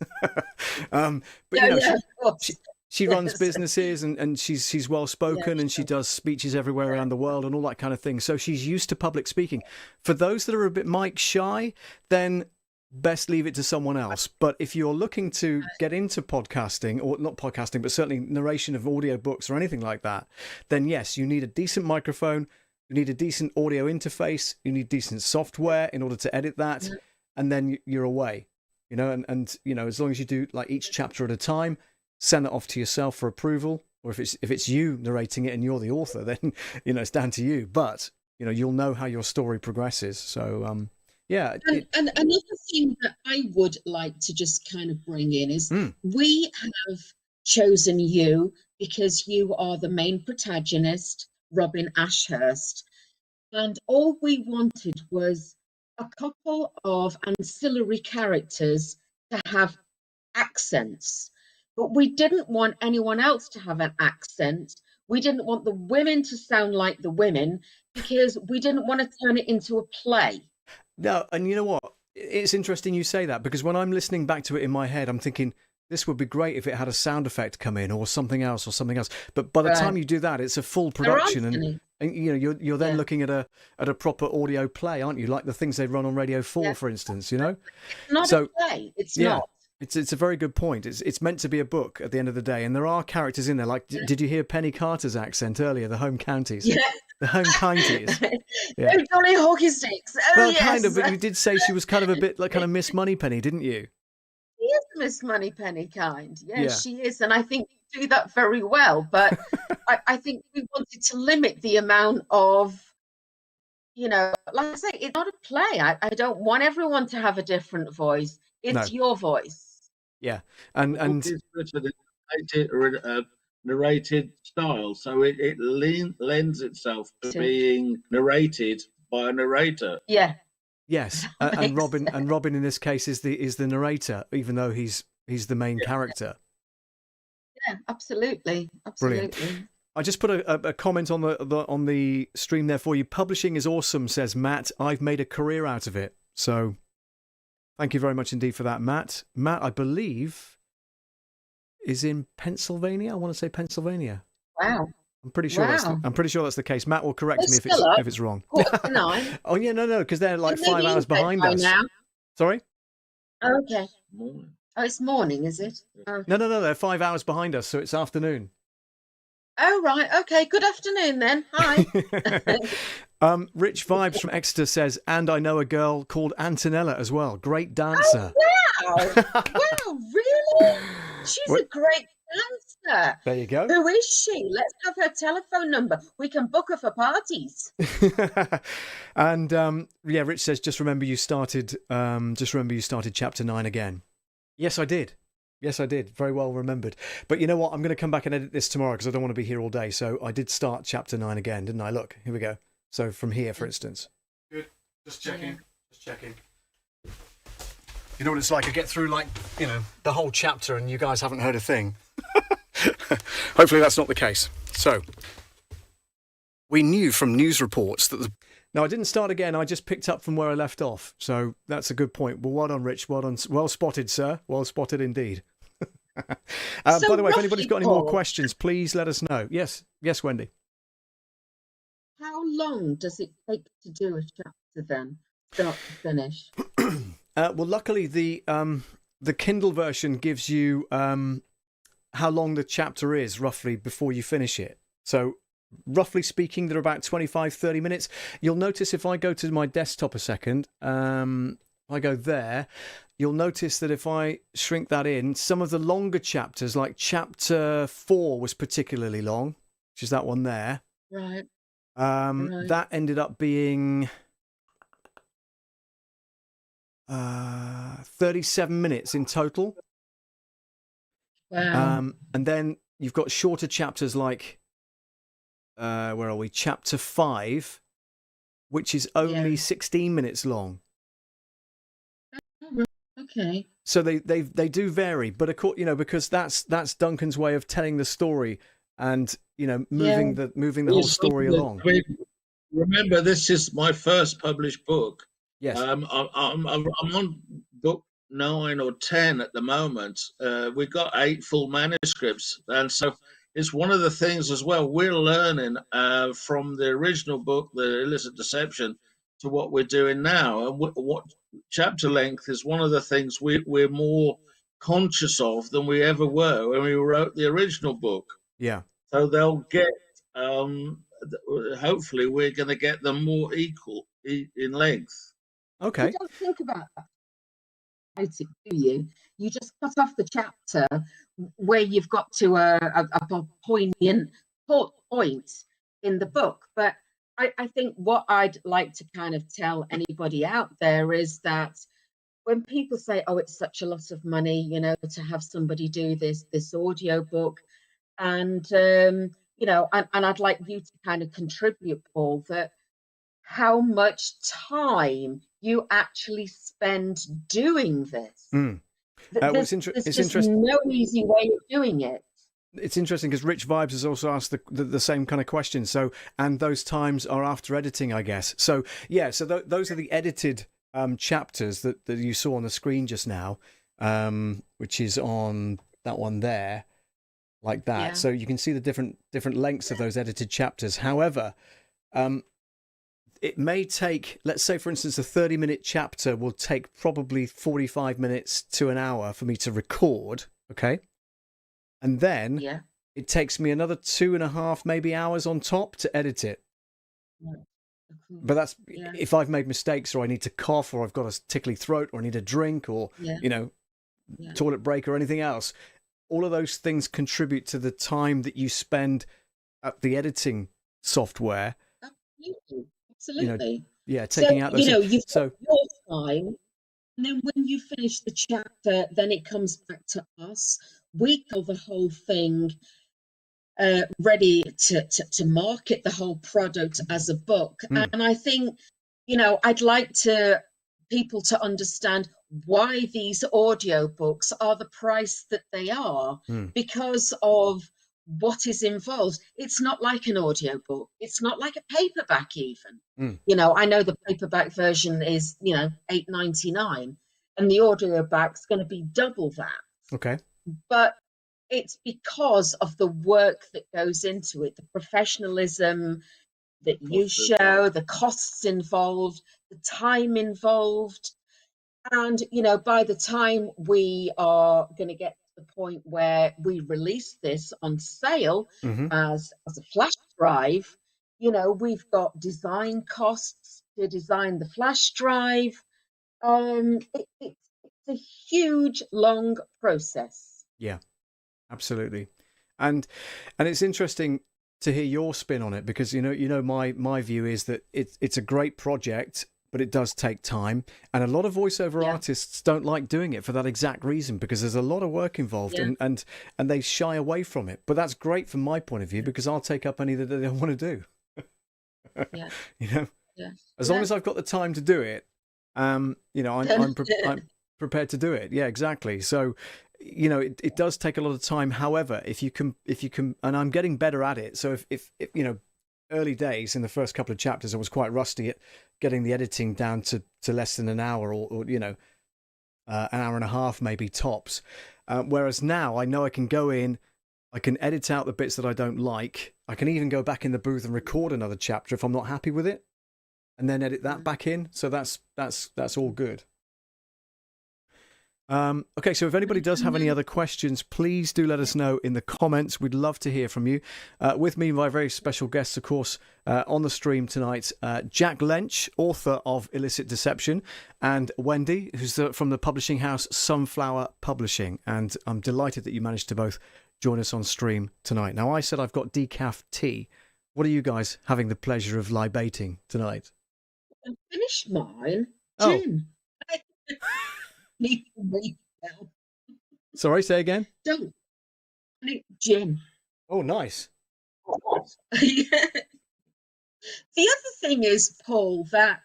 She runs businesses and she's well spoken and she does speeches everywhere around the world and all that kind of thing. So she's used to public speaking. For those that are a bit mic shy, then best leave it to someone else. But if you're looking to get into podcasting, or not podcasting, but certainly narration of audiobooks or anything like that, then yes, you need a decent microphone, you need a decent audio interface, you need decent software in order to edit that, and then you're away. And as long as you do like each chapter at a time, send it off to yourself for approval, or if it's you narrating it and you're the author, then it's down to you. But you'll know how your story progresses. So And another thing that I would like to just kind of bring in is we have chosen you because you are the main protagonist, Robin Ashurst, and all we wanted was a couple of ancillary characters to have accents. But we didn't want anyone else to have an accent. We didn't want the women to sound like the women because we didn't want to turn it into a play. No, and you know what? It's interesting you say that, because when I'm listening back to it in my head, I'm thinking this would be great if it had a sound effect come in or something else. But by the time you do that, it's a full production, and you know you're then looking at a proper audio play, aren't you? Like the things they run on Radio 4, for instance. You know, it's not a play. It's not. It's a very good point. It's meant to be a book at the end of the day, and there are characters in there. Like, did you hear Penny Carter's accent earlier? The home counties. Yeah. The home counties. Yeah. Oh, Dolly Hockey Sticks. Oh, well, yes. kind of, but you did say she was kind of a bit like kind of Miss Moneypenny, didn't you? She is Miss Moneypenny kind. Yes, she is. And I think you do that very well. But I think we wanted to limit the amount of, you know, like I say, it's not a play. I don't want everyone to have a different voice. It's your voice. Yeah. And narrated style, so it lends itself to being narrated by a narrator. Yeah. Yes, and Robin in this case is the narrator, even though he's the main character. Yeah, absolutely. Brilliant. I just put a comment on the stream there for you. Publishing is awesome, says Matt. I've made a career out of it. So thank you very much indeed for that, Matt. Matt, I believe, is in Pennsylvania. I want to say Pennsylvania. Wow. I'm pretty sure that's the case. Matt will correct me if it's wrong. 9. Oh yeah, no, because they're like 5 hours behind us. Now. Sorry? Okay. Oh, it's morning, is it? No, they're 5 hours behind us, so it's afternoon. Oh right, okay. Good afternoon then. Hi. Rich Vibes from Exeter says, and I know a girl called Antonella as well. Great dancer. Oh, wow. Wow, really? She's a great dancer. There you go. Who is she? Let's have her telephone number. We can book her for parties. And Rich says, just remember you started chapter 9 again. Yes, I did. Very well remembered. But you know what? I'm going to come back and edit this tomorrow because I don't want to be here all day. So I did start chapter 9 again, didn't I? Look, here we go. So from here, for instance. Good. Just checking. You know what it's like? I get through the whole chapter and you guys haven't heard a thing. Hopefully that's not the case. So, we knew from news reports that No, I didn't start again. I just picked up from where I left off. So that's a good point. Well, well done, Rich. Well done. Well spotted, sir. Well spotted indeed. By the way, if anybody's got any more questions, please let us know. Yes, Wendy. How long does it take to do a chapter then, start to finish? Well, luckily the Kindle version gives you how long the chapter is roughly before you finish it. So roughly speaking, they're about 25-30 minutes. You'll notice if I go to my desktop a second, I go there, you'll notice that if I shrink that in, some of the longer chapters, like chapter 4 was particularly long, which is that one there. Right. That ended up being 37 minutes in total. Wow. And then you've got shorter chapters like, where are we? Chapter 5, which is only 16 minutes long. Okay. So they do vary, but of course, because that's Duncan's way of telling the story and moving the whole story along. Remember, this is my first published book. Yes. I'm on book 9 or 10 at the moment. We've got 8 full manuscripts, and so it's one of the things as well we're learning from the original book, The Illicit Deception, to what we're doing now. And what chapter length is one of the things we're more conscious of than we ever were when we wrote the original book. Yeah. So they'll get, hopefully we're going to get them more equal in length. Okay. You don't think about that, do you? You just cut off the chapter where you've got to a poignant point in the book. But I think what I'd like to kind of tell anybody out there is that when people say, oh, it's such a lot of money, to have somebody do this audiobook, and, and I'd like you to kind of contribute, Paul, that how much time you actually spend doing this. It's interesting. No easy way of doing it. It's interesting because Rich Vibes has also asked the same kind of question. So, and those times are after editing, I guess. So, yeah. So those are the edited chapters that you saw on the screen just now, which is on that one there, like that. Yeah. So you can see the different lengths of those edited chapters. However, it may take, let's say, for instance, a 30-minute chapter will take probably 45 minutes to an hour for me to record, okay? And then Yeah. it takes me another 2.5 maybe hours on top to edit it. Right. But that's Yeah. if I've made mistakes, or I need to cough, or I've got a tickly throat, or I need a drink, or, Yeah. Yeah. toilet break or anything else. All of those things contribute to the time that you spend at the editing software. Absolutely. Absolutely. Yeah, taking out those. You've So got your time, and then when you finish the chapter, then it comes back to us. We call the whole thing ready to market the whole product as a book. And I think, I'd like people to understand why these audiobooks are the price that they are, because of what is involved. It's not like an audiobook. It's not like a paperback even. I know the paperback version is, $8.99, and the audioback's going to be double that. okay. But it's because of the work that goes into it, the professionalism that you show, the costs involved, the time involved. And, by the time we are going to get to the point where we release this on sale as a flash drive, we've got design costs to design the flash drive. It's a huge, long process. Yeah, absolutely. And it's interesting to hear your spin on it, because my view is that it's a great project, but it does take time, and a lot of voiceover artists don't like doing it for that exact reason, because there's a lot of work involved, and they shy away from it. But that's great from my point of view, because I'll take up any that they don't want to do. As long as I've got the time to do it, I'm prepared to do it. Yeah, exactly. So it does take a lot of time. However, if you can, and I'm getting better at it. So if early days in the first couple of chapters, I was quite rusty at getting the editing down to less than an hour, or an hour and a half maybe tops. Whereas now I know I can go in, I can edit out the bits that I don't like. I can even go back in the booth and record another chapter if I'm not happy with it, and then edit that back in. So that's all good. Okay, so if anybody does have any other questions, please do let us know in the comments. We'd love to hear from you. With me, my very special guests, of course, on the stream tonight, Jack Lench, author of Illicit Deception, and Wendy, who's from the publishing house Sunflower Publishing. And I'm delighted that you managed to both join us on stream tonight. Now, I said I've got decaf tea. What are you guys having the pleasure of libating tonight? I finished mine. Oh. Gin. Need to read now. Sorry, say again? Don't. I need gin. Oh, nice. Yeah. The other thing is, Paul, that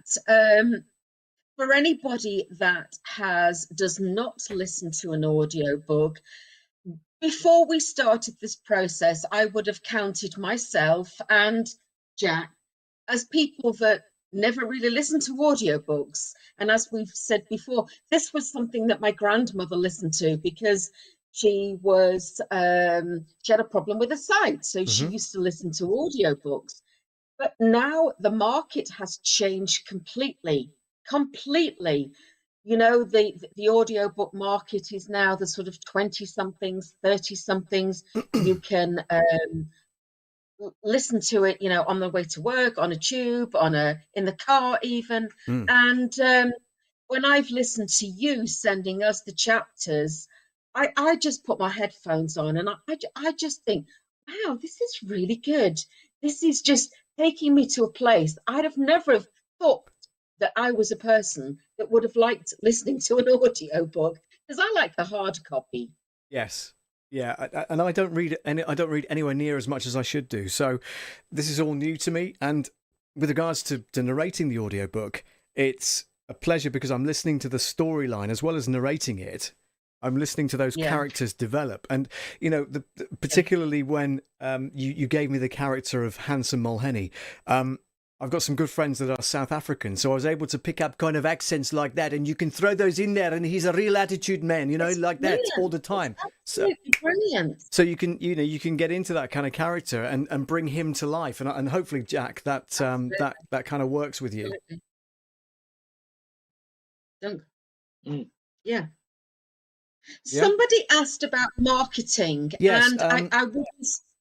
for anybody that does not listen to an audiobook, before we started this process, I would have counted myself and Jack as people that never really listened to audiobooks. And as we've said before, this was something that my grandmother listened to, because she had a problem with her sight, so she used to listen to audiobooks. But now the market has changed completely. The audiobook market is now the sort of 20-somethings, 30-somethings. You can listen to it, on the way to work, on a tube, in the car even. And when I've listened to you sending us the chapters, I just put my headphones on, and I just think, wow, this is really good. This is just taking me to a place I'd have never thought that I was a person that would have liked listening to an audiobook, because I like the hard copy. Yes. Yeah, and I don't read anywhere near as much as I should do. So this is all new to me. And with regards to narrating the audiobook, it's a pleasure, because I'm listening to the storyline as well as narrating it. I'm listening to those characters develop. And, particularly when you gave me the character of Handsome Mulhenny, I've got some good friends that are South African, so I was able to pick up kind of accents like that, and you can throw those in there, and he's a real attitude man, you know, It's like brilliant. that all the time. It's absolutely brilliant. So you can, you know, you can get into that kind of character and bring him to life, and hopefully, Jack, that that kind of works with you. Absolutely. Mm. Yeah. Yeah. Somebody asked about marketing, Yes, and I wouldn't.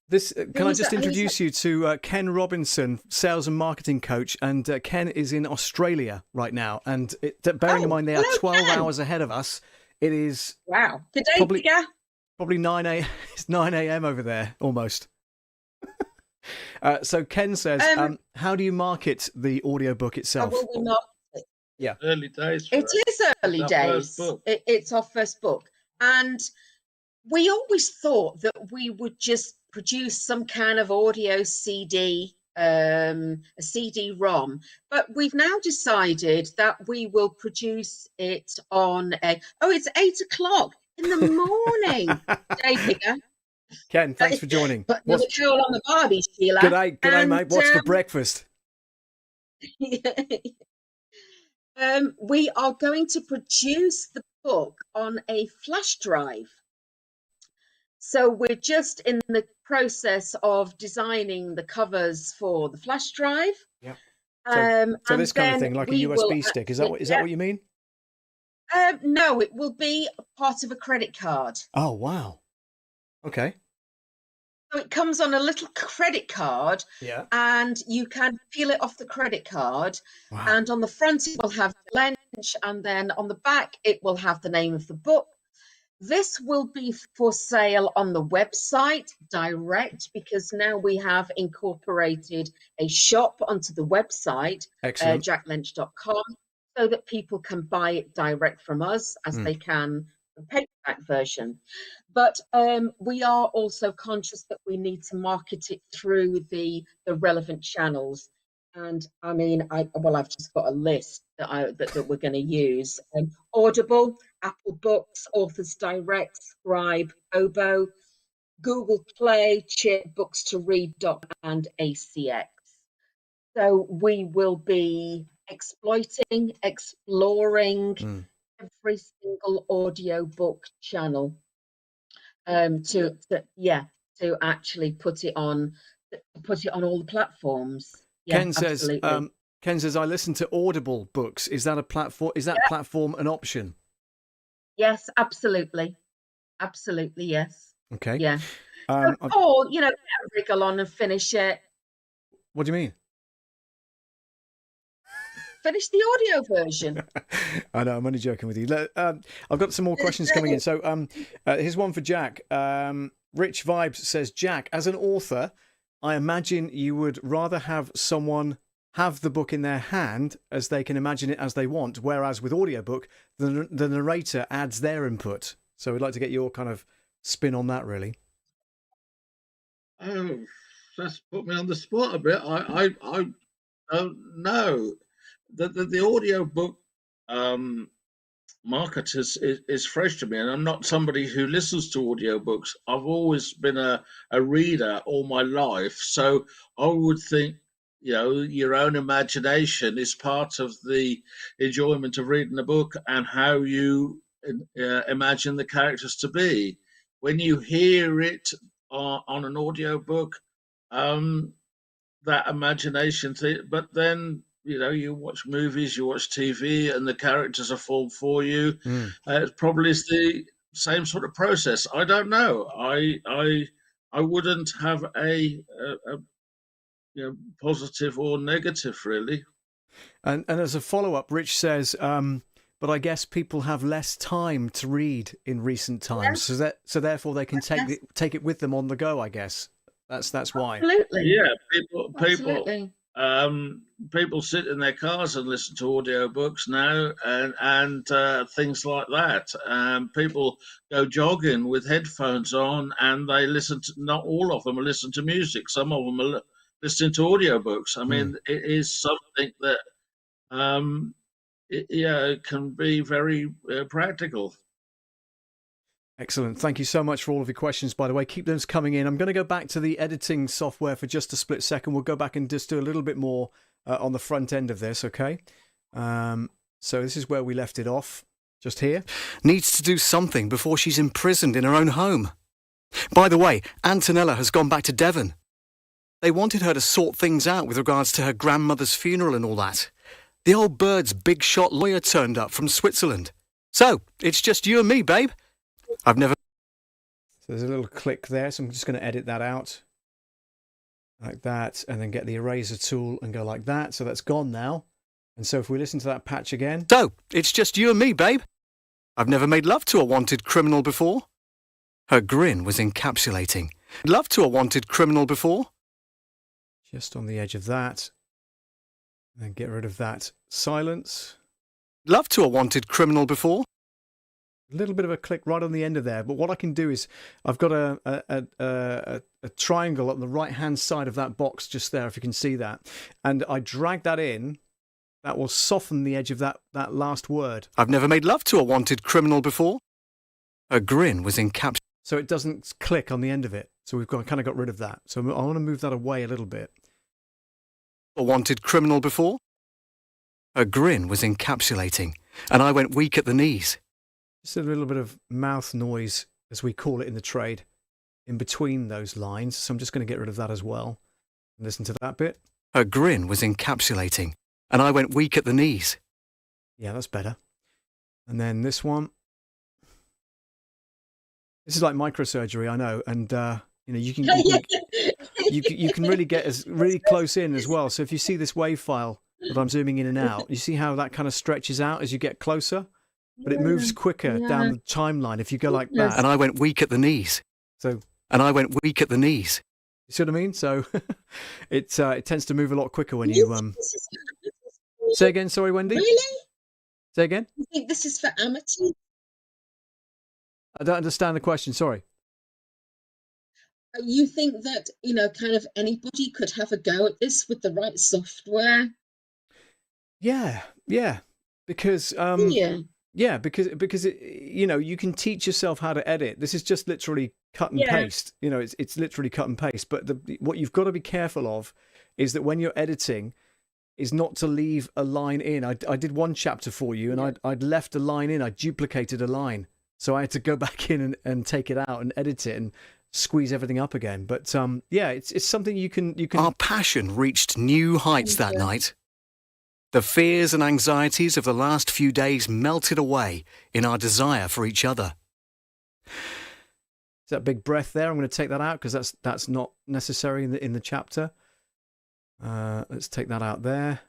Can I just who's introduce you to Ken Robinson, sales and marketing coach, and Ken is in Australia right now, and bearing in mind they are hello, 12 Ken. hours ahead of us. It is Wow. Good day, Probably- Digger. probably 9 a. It's 9 a.m. over there almost. So Ken says, how do you market the audiobook How itself? will we market it? Early days. For It is early our days. first book. It's our first book. And we always thought that we would just produce some kind of audio CD, a CD-ROM. But we've now decided that we will produce it on it's 8 o'clock in the morning. Day Digger. Ken, thanks for joining. Put another coal on the barbie, Sheila. G'day, mate. What's for And, breakfast? we are going to produce the book on a flash drive. So we're just in the process of designing the covers for the flash drive. Yeah. So And this kind of then thing, like a we will USB stick. Is that what you mean? No, it will be part of a credit card. Oh, wow. Okay. So it comes on a little credit card, Yeah. and you can peel it off the credit card. Wow. And on the front, it will have Lench, and then on the back, it will have the name of the book. This will be for sale on the website direct, because now we have incorporated a shop onto the website, Excellent. jacklench.com, so that people can buy it direct from us as they can the paperback version. But we are also conscious that we need to market it through the relevant channels. And I mean, I've just got a list that we're going to use. Audible, Apple Books, Authors Direct, Scribe, Obo, Google Play, Chip, Books to Read, and ACX. So we will be exploring every single audiobook channel to actually put it on all the platforms. Yeah, absolutely. Ken says, I listen to Audible books. Is that a platform? Is that platform an option? Yes, absolutely. Absolutely, yes. Okay. Yeah. Paul, get a wriggle on and finish it. What do you mean? Finish the audio version. I know, I'm only joking with you. I've got some more questions coming in. So here's one for Jack. Rich Vibes says, Jack, as an author, I imagine you would rather have someone have the book in their hand as they can imagine it as they want, whereas with audiobook, the narrator adds their input. So we'd like to get your kind of spin on that, really. Oh, that's put me on the spot a bit. I don't know. The audiobook market is fresh to me, and I'm not somebody who listens to audiobooks. I've always been a reader all my life, so I would think, your own imagination is part of the enjoyment of reading a book and how you imagine the characters to be. When you hear it on an audiobook, that imagination thing, but then you watch movies, you watch TV, and the characters are formed for you. It probably is the same sort of process. I don't know. I wouldn't have a positive or negative, really. And as a follow-up, Rich says, but I guess people have less time to read in recent times, so therefore they can take it with them on the go, I guess. That's why. Absolutely. Yeah, people sit in their cars and listen to audiobooks now, and things like that. People go jogging with headphones on, and they listen to. Not all of them listen to music. Some of them are listening to audiobooks. I mean, it is something that it can be very practical. Excellent. Thank you so much for all of your questions, by the way. Keep those coming in. I'm going to go back to the editing software for just a split second. We'll go back and just do a little bit more on the front end of this, okay? So this is where we left it off, just here. Needs to do something before she's imprisoned in her own home. By the way, Antonella has gone back to Devon. They wanted her to sort things out with regards to her grandmother's funeral and all that. The old bird's big shot lawyer turned up from Switzerland. So, it's just you and me, babe. I've never... So there's a little click there, so I'm just going to edit that out. Like that, and then get the eraser tool and go like that. So that's gone now. And so if we listen to that patch again... So, it's just you and me, babe. I've never made love to a wanted criminal before. Her grin was encapsulating. Love to a wanted criminal before. Just on the edge of that. And then get rid of that silence. Love to a wanted criminal before. A little bit of a click right on the end of there. But what I can do is I've got a triangle on the right-hand side of that box just there, if you can see that. And I drag that in. That will soften the edge of that last word. I've never made love to a wanted criminal before. Her grin was encapsulated. So it doesn't click on the end of it. So we've kind of got rid of that. So I want to move that away a little bit. A wanted criminal before. Her grin was encapsulating, and I went weak at the knees. Just a little bit of mouth noise, as we call it in the trade, in between those lines. So I'm just going to get rid of that as well. Listen to that bit. Her grin was encapsulating, and I went weak at the knees. Yeah, that's better. And then this one. This is like microsurgery, I know, and you can really get really close in as well. So if you see this wave file that I'm zooming in and out, you see how that kind of stretches out as you get closer, but it moves quicker down the timeline if you go like that. And I went weak at the knees. And I went weak at the knees. You see what I mean? So it tends to move a lot quicker when you Say again, sorry, Wendy. Really? Say again. You think this is for amateurs? I don't understand the question. Sorry. You think that, kind of anybody could have a go at this with the right software? Yeah, because because it, you can teach yourself how to edit. This is just literally cut and paste. It's literally cut and paste. But what you've got to be careful of is that when you're editing, is not to leave a line in. I did one chapter for you, and I'd left a line in. I duplicated a line, so I had to go back in and take it out and edit it and squeeze everything up again. But it's something you can. Our passion reached new heights that night. The fears and anxieties of the last few days melted away in our desire for each other. That big breath there, I'm going to take that out because that's not necessary in the chapter. Let's take that out there.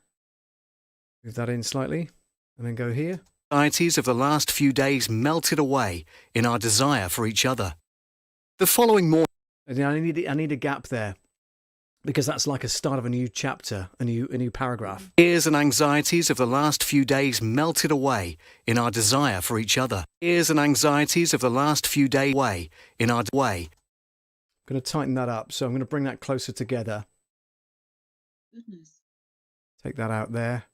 Move that in slightly, and then go here. Anxieties of the last few days melted away in our desire for each other. The following morning, I need a gap there, because that's like a start of a new chapter, a new paragraph. Fears and anxieties of the last few days melted away in our desire for each other. Fears and anxieties of the last few days away in our way. I'm going to tighten that up, so I'm going to bring that closer together. Goodness. Take that out there.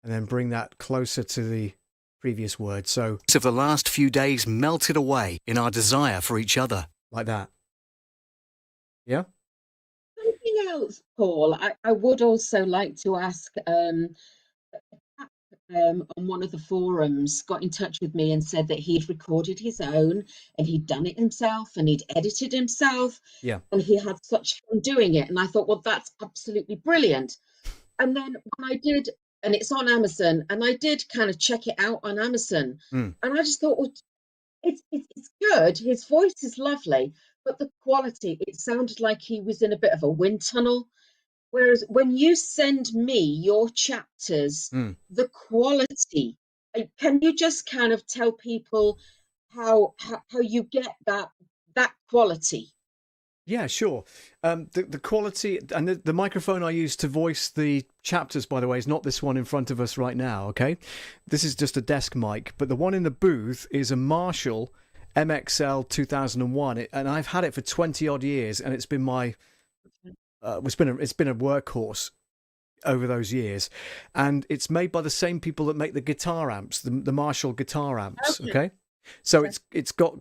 And then bring that closer to the previous word. So, of the last few days melted away in our desire for each other. Like that. Yeah? Something else, Paul, I would also like to ask, on one of the forums, got in touch with me and said that he'd recorded his own and he'd done it himself and he'd edited himself. Yeah. And he had such fun doing it. And I thought, well, that's absolutely brilliant. And then when I did, and it's on Amazon, and I did kind of check it out on Amazon, and I just thought, well, it's good. His voice is lovely, but the quality, it sounded like he was in a bit of a wind tunnel. Whereas when you send me your chapters, the quality, can you just kind of tell people how you get that quality? Yeah, sure. The quality, and the microphone I use to voice the chapters, by the way, is not this one in front of us right now, okay? This is just a desk mic, but the one in the booth is a Marshall MXL 2001, and I've had it for 20 odd years, and it's been my it's been a workhorse over those years, and it's made by the same people that make the guitar amps, the Marshall guitar amps. Okay, so it's got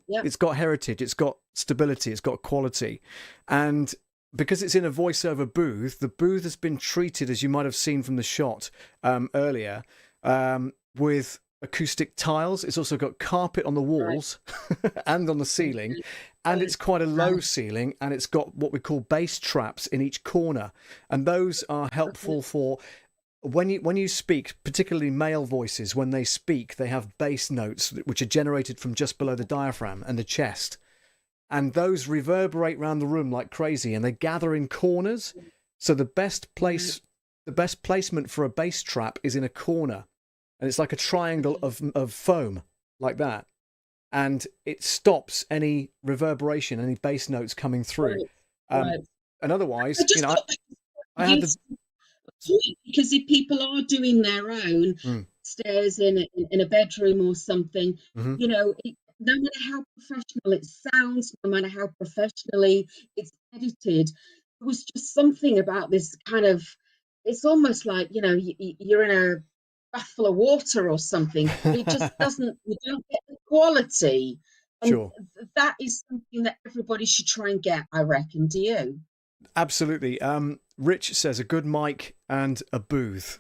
heritage, it's got stability, it's got quality, and because it's in a voiceover booth, the booth has been treated, as you might have seen from the shot earlier, with acoustic tiles. It's also got carpet on the walls and on the ceiling, and it's quite a low ceiling, and it's got what we call bass traps in each corner, and those are helpful for when you speak, particularly male voices. When they speak, they have bass notes which are generated from just below the diaphragm and the chest, and those reverberate around the room like crazy, and they gather in corners. So the best placement for a bass trap is in a corner, and it's like a triangle of foam like that, and it stops any reverberation, any bass notes coming through. And otherwise, I had the because if people are doing their own stairs in a bedroom or something, you know, no matter how professional it sounds, no matter how professionally it's edited, there was just something about this kind of, it's almost like, you know, you're in a bath full of water or something. It just doesn't, you don't get the quality. And Sure. that is something that everybody should try and get, I reckon. Do you? Absolutely. Rich says a good mic and a booth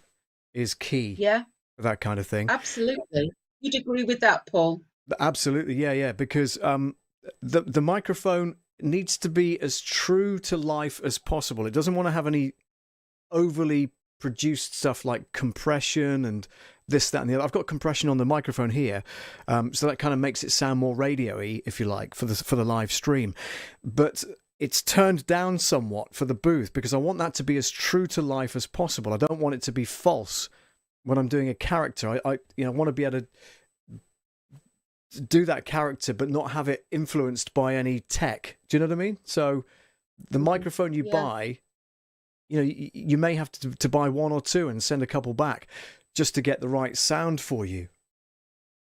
is key. Yeah. For that kind of thing. Absolutely. You'd agree with that, Paul? Absolutely. Yeah. Because the microphone needs to be as true to life as possible. It doesn't want to have any overly produced stuff like compression and this, that, and the other. I've got compression on the microphone here, so that kind of makes it sound more radio-y, if you like, for the live stream. But it's turned down somewhat for the booth because I want that to be as true to life as possible. I don't want it to be false when I'm doing a character. I want to be able to do that character but not have it influenced by any tech. Do you know what I mean? So the microphone you buy, you know, you may have to buy one or two and send a couple back just to get the right sound for you.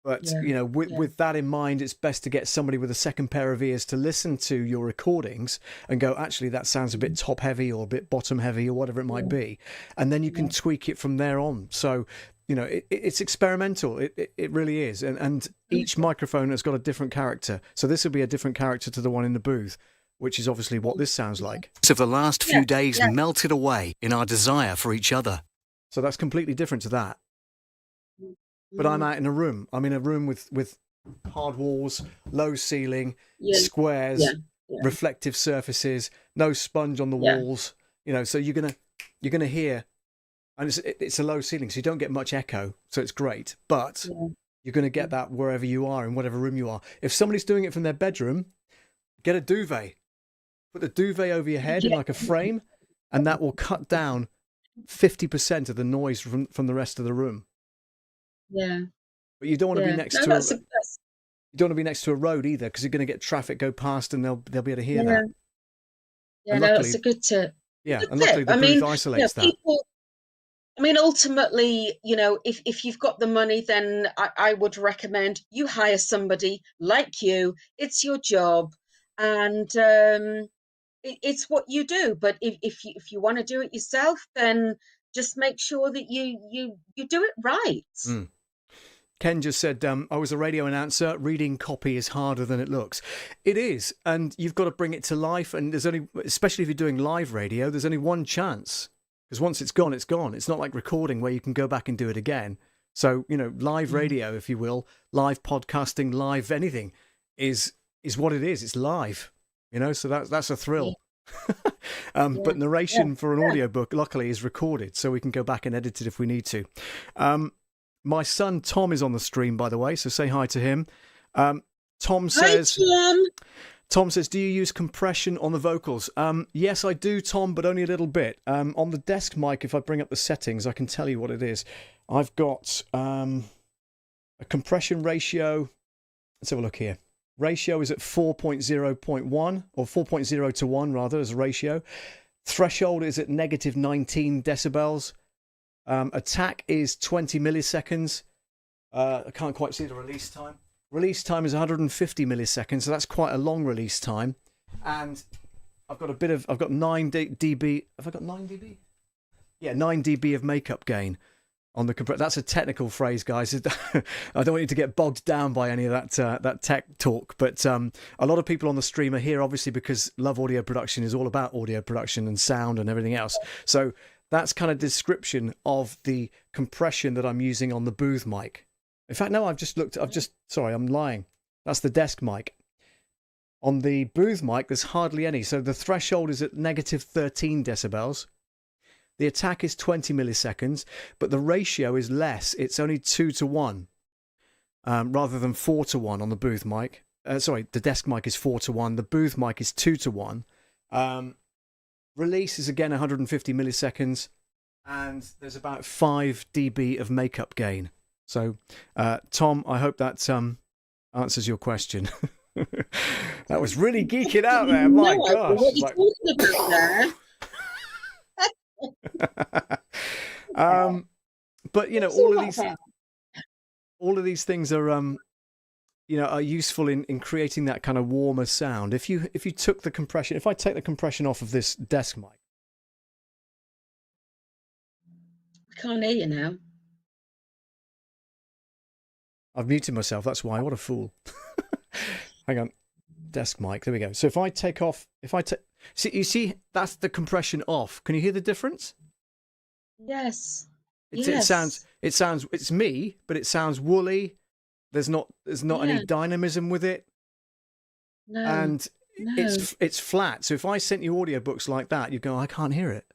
But, you know, with that in mind, it's best to get somebody with a second pair of ears to listen to your recordings and go, actually, that sounds a bit top heavy or a bit bottom heavy or whatever it might be. And then you can tweak it from there on. So, you know, it's experimental. It really is. And each microphone has got a different character. So this will be a different character to the one in the booth, which is obviously what this sounds like. Of the last few days melted away in our desire for each other. So that's completely different to that. But I'm out in a room. I'm in a room with hard walls, low ceiling, squares, reflective surfaces, no sponge on the walls. You know, so you're gonna hear, and it's a low ceiling, so you don't get much echo. So it's great, but you're gonna get that wherever you are, in whatever room you are. If somebody's doing it from their bedroom, get a duvet. Put the duvet over your head in like a frame, and that will cut down 50% of the noise from the rest of the room. Yeah. But you don't want to be next to you don't want to be next to a road either, because you're going to get traffic go past and they'll be able to hear that. Yeah, and no, luckily, that's a good tip. Yeah, and luckily the booth isolates that. I mean, ultimately, you know, if you've got the money, then I would recommend you hire somebody like you. It's your job, and it's what you do. But if you want to do it yourself, then just make sure that you do it right. Ken just said, I was a radio announcer. Reading copy is harder than it looks. It is, and you've got to bring it to life. And there's only, especially if you're doing live radio, there's only one chance. Because once it's gone, it's gone. It's not like recording where you can go back and do it again. So, you know, live radio, if you will, live podcasting, live anything is what it is. It's live, you know, so that's a thrill. But narration for an audiobook, luckily, is recorded, so we can go back and edit it if we need to. My son Tom is on the stream, by the way, so say hi to him. Tom says, Hi, Tom says, do you use compression on the vocals? Yes, I do, Tom, but only a little bit. On the desk mic, if I bring up the settings, I can tell you what it is. I've got a compression ratio. Let's have a look here. Ratio is at 4.0.1, or 4.0 to 1, rather, as a ratio. Threshold is at negative 19 decibels. Attack is 20 milliseconds. I can't quite see the release time. Release time is 150 milliseconds, so that's quite a long release time. And I've got 9 dB. Have I got 9 dB? Yeah, 9 dB of makeup gain on the compressor. That's a technical phrase, guys. I don't want you to get bogged down by any of that tech talk. But a lot of people on the stream are here, obviously, because Love Audio Production is all about audio production and sound and everything else. So that's kind of description of the compression that I'm using on the booth mic. In fact, no, sorry, I'm lying. That's the desk mic. On the booth mic, there's hardly any. So the threshold is at negative 13 decibels. The attack is 20 milliseconds, but the ratio is less. It's only 2 to 1 rather than 4 to 1 on the booth mic. Sorry, the desk mic is 4 to 1. The booth mic is 2 to 1. Release is again 150 milliseconds, and there's about 5 dB of makeup gain. So, Tom, I hope that answers your question. That was really geeking out there. My gosh. What are you talking about there? But you know, all of these things are are useful in creating that kind of warmer sound. If you took the compression, if I take the compression off of this desk mic, I can't hear you now. I've muted myself. That's why. What a fool. Hang on. Desk mic. There we go. So if I take, you see, that's the compression off. Can you hear the difference? Yes. It sounds, it's me, but it sounds woolly. There's not any dynamism with it. No. And it's flat. So if I sent you audiobooks like that, you'd go, I can't hear it.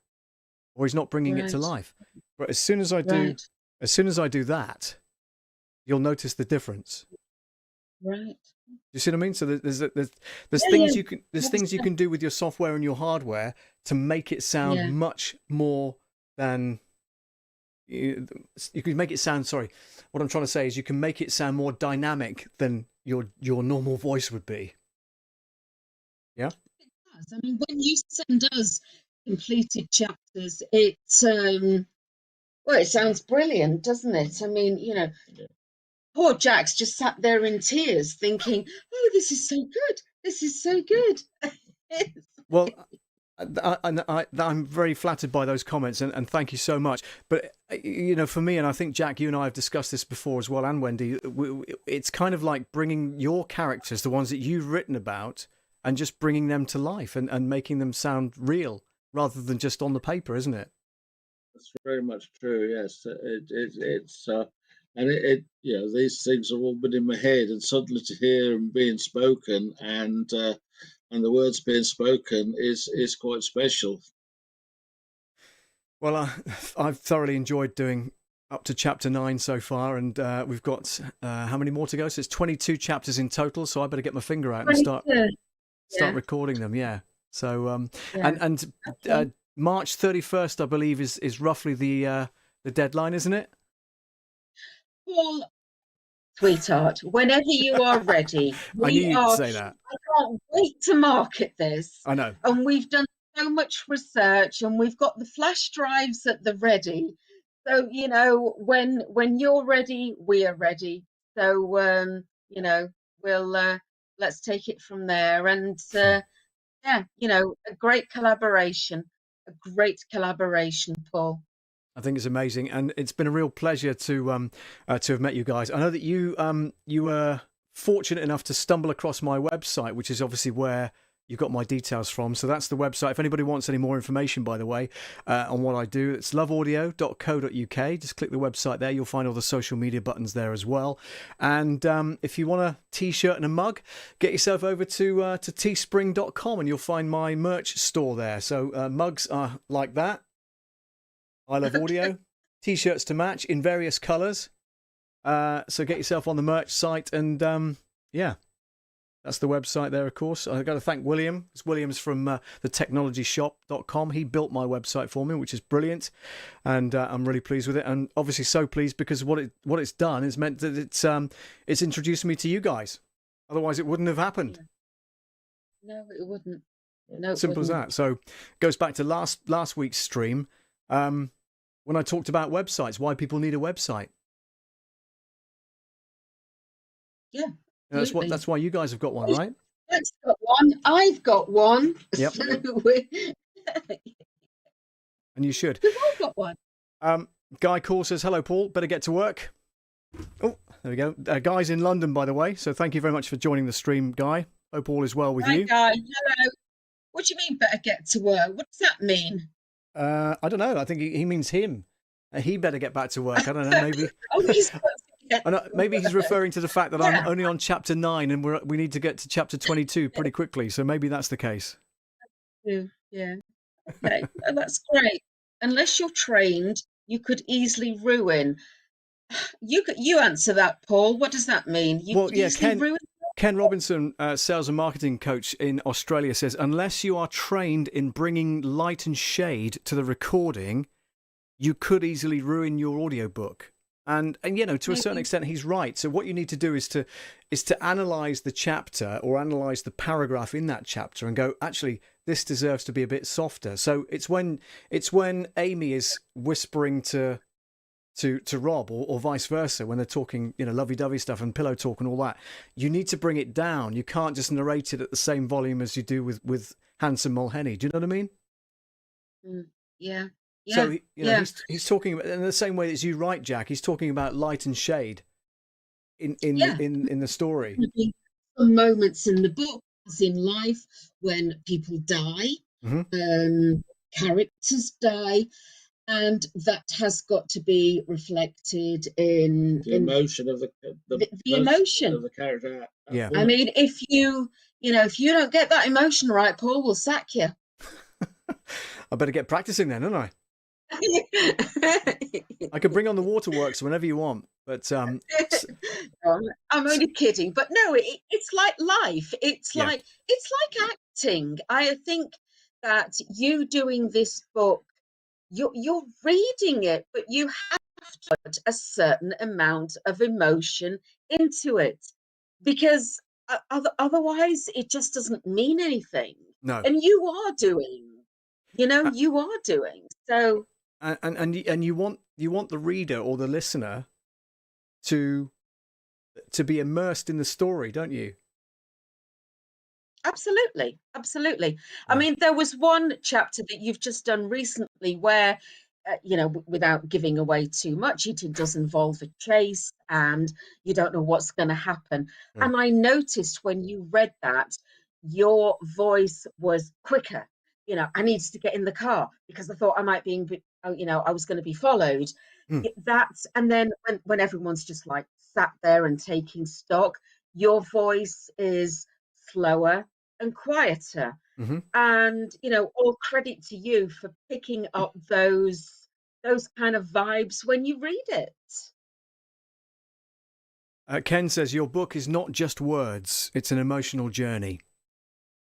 Or he's not bringing it to life. But as soon as I do that, you'll notice the difference. Right. You see what I mean? So there's things you can do with your software and your hardware to make it sound much more than you can make it sound. Sorry, what I'm trying to say is you can make it sound more dynamic than your normal voice would be. Yeah. It does. I mean, when you send us completed chapters, it sounds brilliant, doesn't it? I mean, poor Jack's just sat there in tears thinking, oh, this is so good. This is so good. Well, I'm very flattered by those comments and thank you so much. But, for me, and I think, Jack, you and I have discussed this before as well, and Wendy, it's kind of like bringing your characters, the ones that you've written about, and just bringing them to life and making them sound real rather than just on the paper, isn't it? That's very much true. Yes, these things have all been in my head, and suddenly to hear them being spoken and the words being spoken is quite special. Well, I've thoroughly enjoyed doing up to chapter 9 so far, and we've got how many more to go? So it's 22 chapters in total. So I better get my finger out and start recording them. Yeah. So and March 31st, I believe, is roughly the deadline, isn't it? Well, sweetheart, whenever you are ready. I knew you'd say that. I can't wait to market this. I know. And we've done so much research, and we've got the flash drives at the ready. So, when you're ready, we are ready. So, we'll let's take it from there. And a great collaboration, Paul. I think it's amazing, and it's been a real pleasure to have met you guys. I know that you were fortunate enough to stumble across my website, which is obviously where you got my details from. So that's the website. If anybody wants any more information, by the way, on what I do, it's loveaudio.co.uk. Just click the website there. You'll find all the social media buttons there as well. And if you want a t-shirt and a mug, get yourself over to teespring.com and you'll find my merch store there. So mugs are like that. I love audio. T-shirts to match in various colours. So get yourself on the merch site, and that's the website there, of course. I've got to thank William. It's William's from the technologyshop.com. He built my website for me, which is brilliant, and I'm really pleased with it. And obviously so pleased because what it's done is meant that it's introduced me to you guys. Otherwise, it wouldn't have happened. No, it wouldn't. No, simple as that. So it goes back to last week's stream. When I talked about websites, why people need a website. Yeah, that's why you guys have got one, right? Jack's got one. I've got one. Yep. And you should. We've all got one. Guy Call says, hello, Paul. Better get to work. Oh, there we go. Guy's in London, by the way. So thank you very much for joining the stream, Guy. Hope all is well with Hi, you. Guy. Hello. What do you mean, better get to work? What does that mean? I don't know. I think he means him. He better get back to work. I don't know. Maybe. Maybe he's referring to the fact that I'm only on chapter 9 and we need to get to chapter 22 pretty quickly. So maybe that's the case. Yeah. Okay. That's great. Unless you're trained, you could easily ruin. You answer that, Paul. What does that mean? Ken Robinson, sales and marketing coach in Australia, says, unless you are trained in bringing light and shade to the recording, you could easily ruin your audiobook. And to a certain extent, he's right. So what you need to do is to analyze the chapter or analyze the paragraph in that chapter and go, actually, this deserves to be a bit softer. So it's when Amy is whispering to Rob or vice versa, when they're talking, lovey-dovey stuff and pillow talk and all that, you need to bring it down. You can't just narrate it at the same volume as you do with Handsome Mulhenny. Do you know what I mean? Yeah. So he's talking about, in the same way as you write, Jack. He's talking about light and shade in the story. Some moments in the book, as in life, when people die, characters die, and that has got to be reflected in the emotion of the emotion of the character. Yeah. I mean, if you don't get that emotion right, Paul will sack you. I better get practicing then, don't I? I can bring on the waterworks whenever you want, but I'm only kidding. But no, it's like life. It's like acting. I think that you doing this book, you're reading it, but you have to put a certain amount of emotion into it, because otherwise it just doesn't mean anything. No. And you are doing. You are doing so. And you want the reader or the listener to be immersed in the story, don't you? Absolutely. I mean, there was one chapter that you've just done recently where, without giving away too much, it does involve a chase and you don't know what's going to happen. Yeah. And I noticed when you read that, your voice was quicker. I needed to get in the car because I thought I might be, I was going to be followed. And then when everyone's just like sat there and taking stock, your voice is slower and quieter. And all credit to you for picking up those kind of vibes when you read it. Ken says your book is not just words; it's an emotional journey.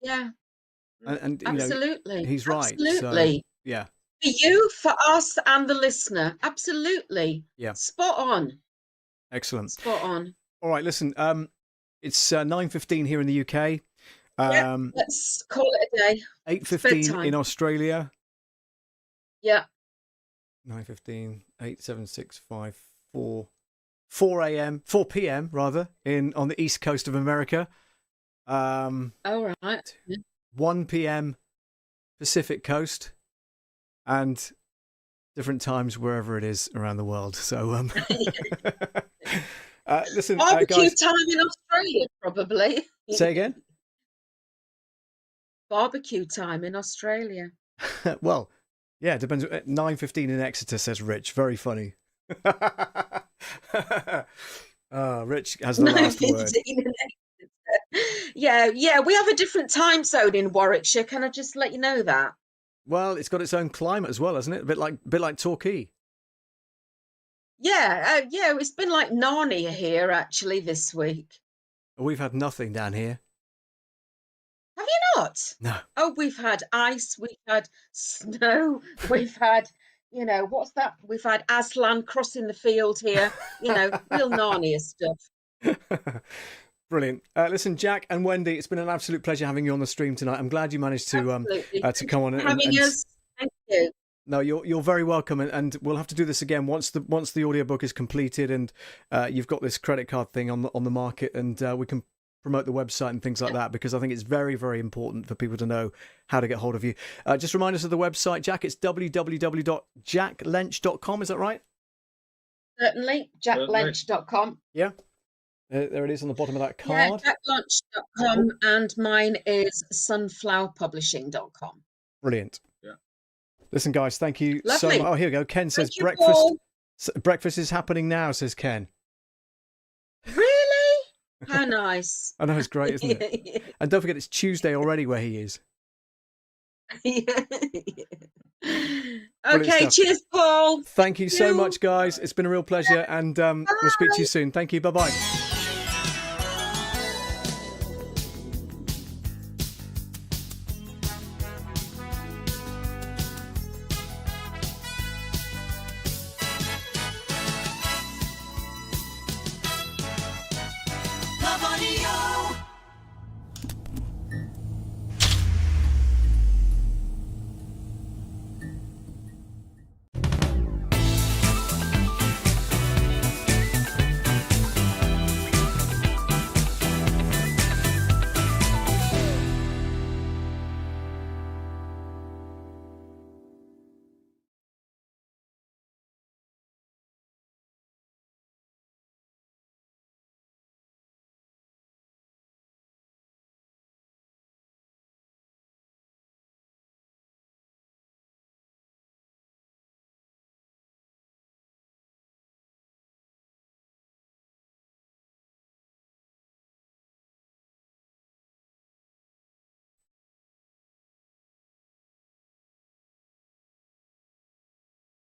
Yeah, and absolutely, he's right. Absolutely, so, yeah. For you, for us, and the listener, absolutely. Yeah, spot on. Excellent. Spot on. All right, listen. It's 9:15 here in the UK. Let's call it a day. 8:15 in Australia. Yeah. 9:15, 8, 7, 6, 5, 4 4 p.m. rather on the east coast of America. All right. 1 p.m. Pacific coast, and different times wherever it is around the world. So listen, barbecue guys, time in Australia, probably. Say again. Barbecue time in Australia. Well, yeah, it depends. 9:15 in Exeter, says Rich. Very funny. Rich has the last word. Yeah, we have a different time zone in Warwickshire. Can I just let you know that? Well, it's got its own climate as well, hasn't it? A bit like Torquay. Yeah, it's been like Narnia here actually this week. We've had nothing down here. Have you not? No. Oh, we've had ice, we've had snow, we've had, what's that? We've had Aslan crossing the field here, real Narnia stuff. Brilliant. Listen, Jack and Wendy, it's been an absolute pleasure having you on the stream tonight. I'm glad you managed to come on. Having us. Thank you. No, you're very welcome, and we'll have to do this again once the audiobook is completed and you've got this credit card thing on the market, and we can promote the website and things like that, because I think it's very, very important for people to know how to get hold of you. Just remind us of the website, Jack. It's www.jacklench.com. Is that right? Certainly, jacklench.com. Yeah. There it is on the bottom of that card. Yeah, jacklench.com, and mine is sunflowerpublishing.com. Brilliant. Yeah. Listen, guys, thank you so Lovely. much. Oh, here we go. Ken says Thank you, breakfast. Paul. Breakfast is happening now, says Ken. Really? How nice. I know, it's great, isn't it? And don't forget, it's Tuesday already where he is. Okay, stuff. cheers, Paul. Thank you so much, guys. It's been a real pleasure, and we'll speak to you soon. Thank you. Bye-bye.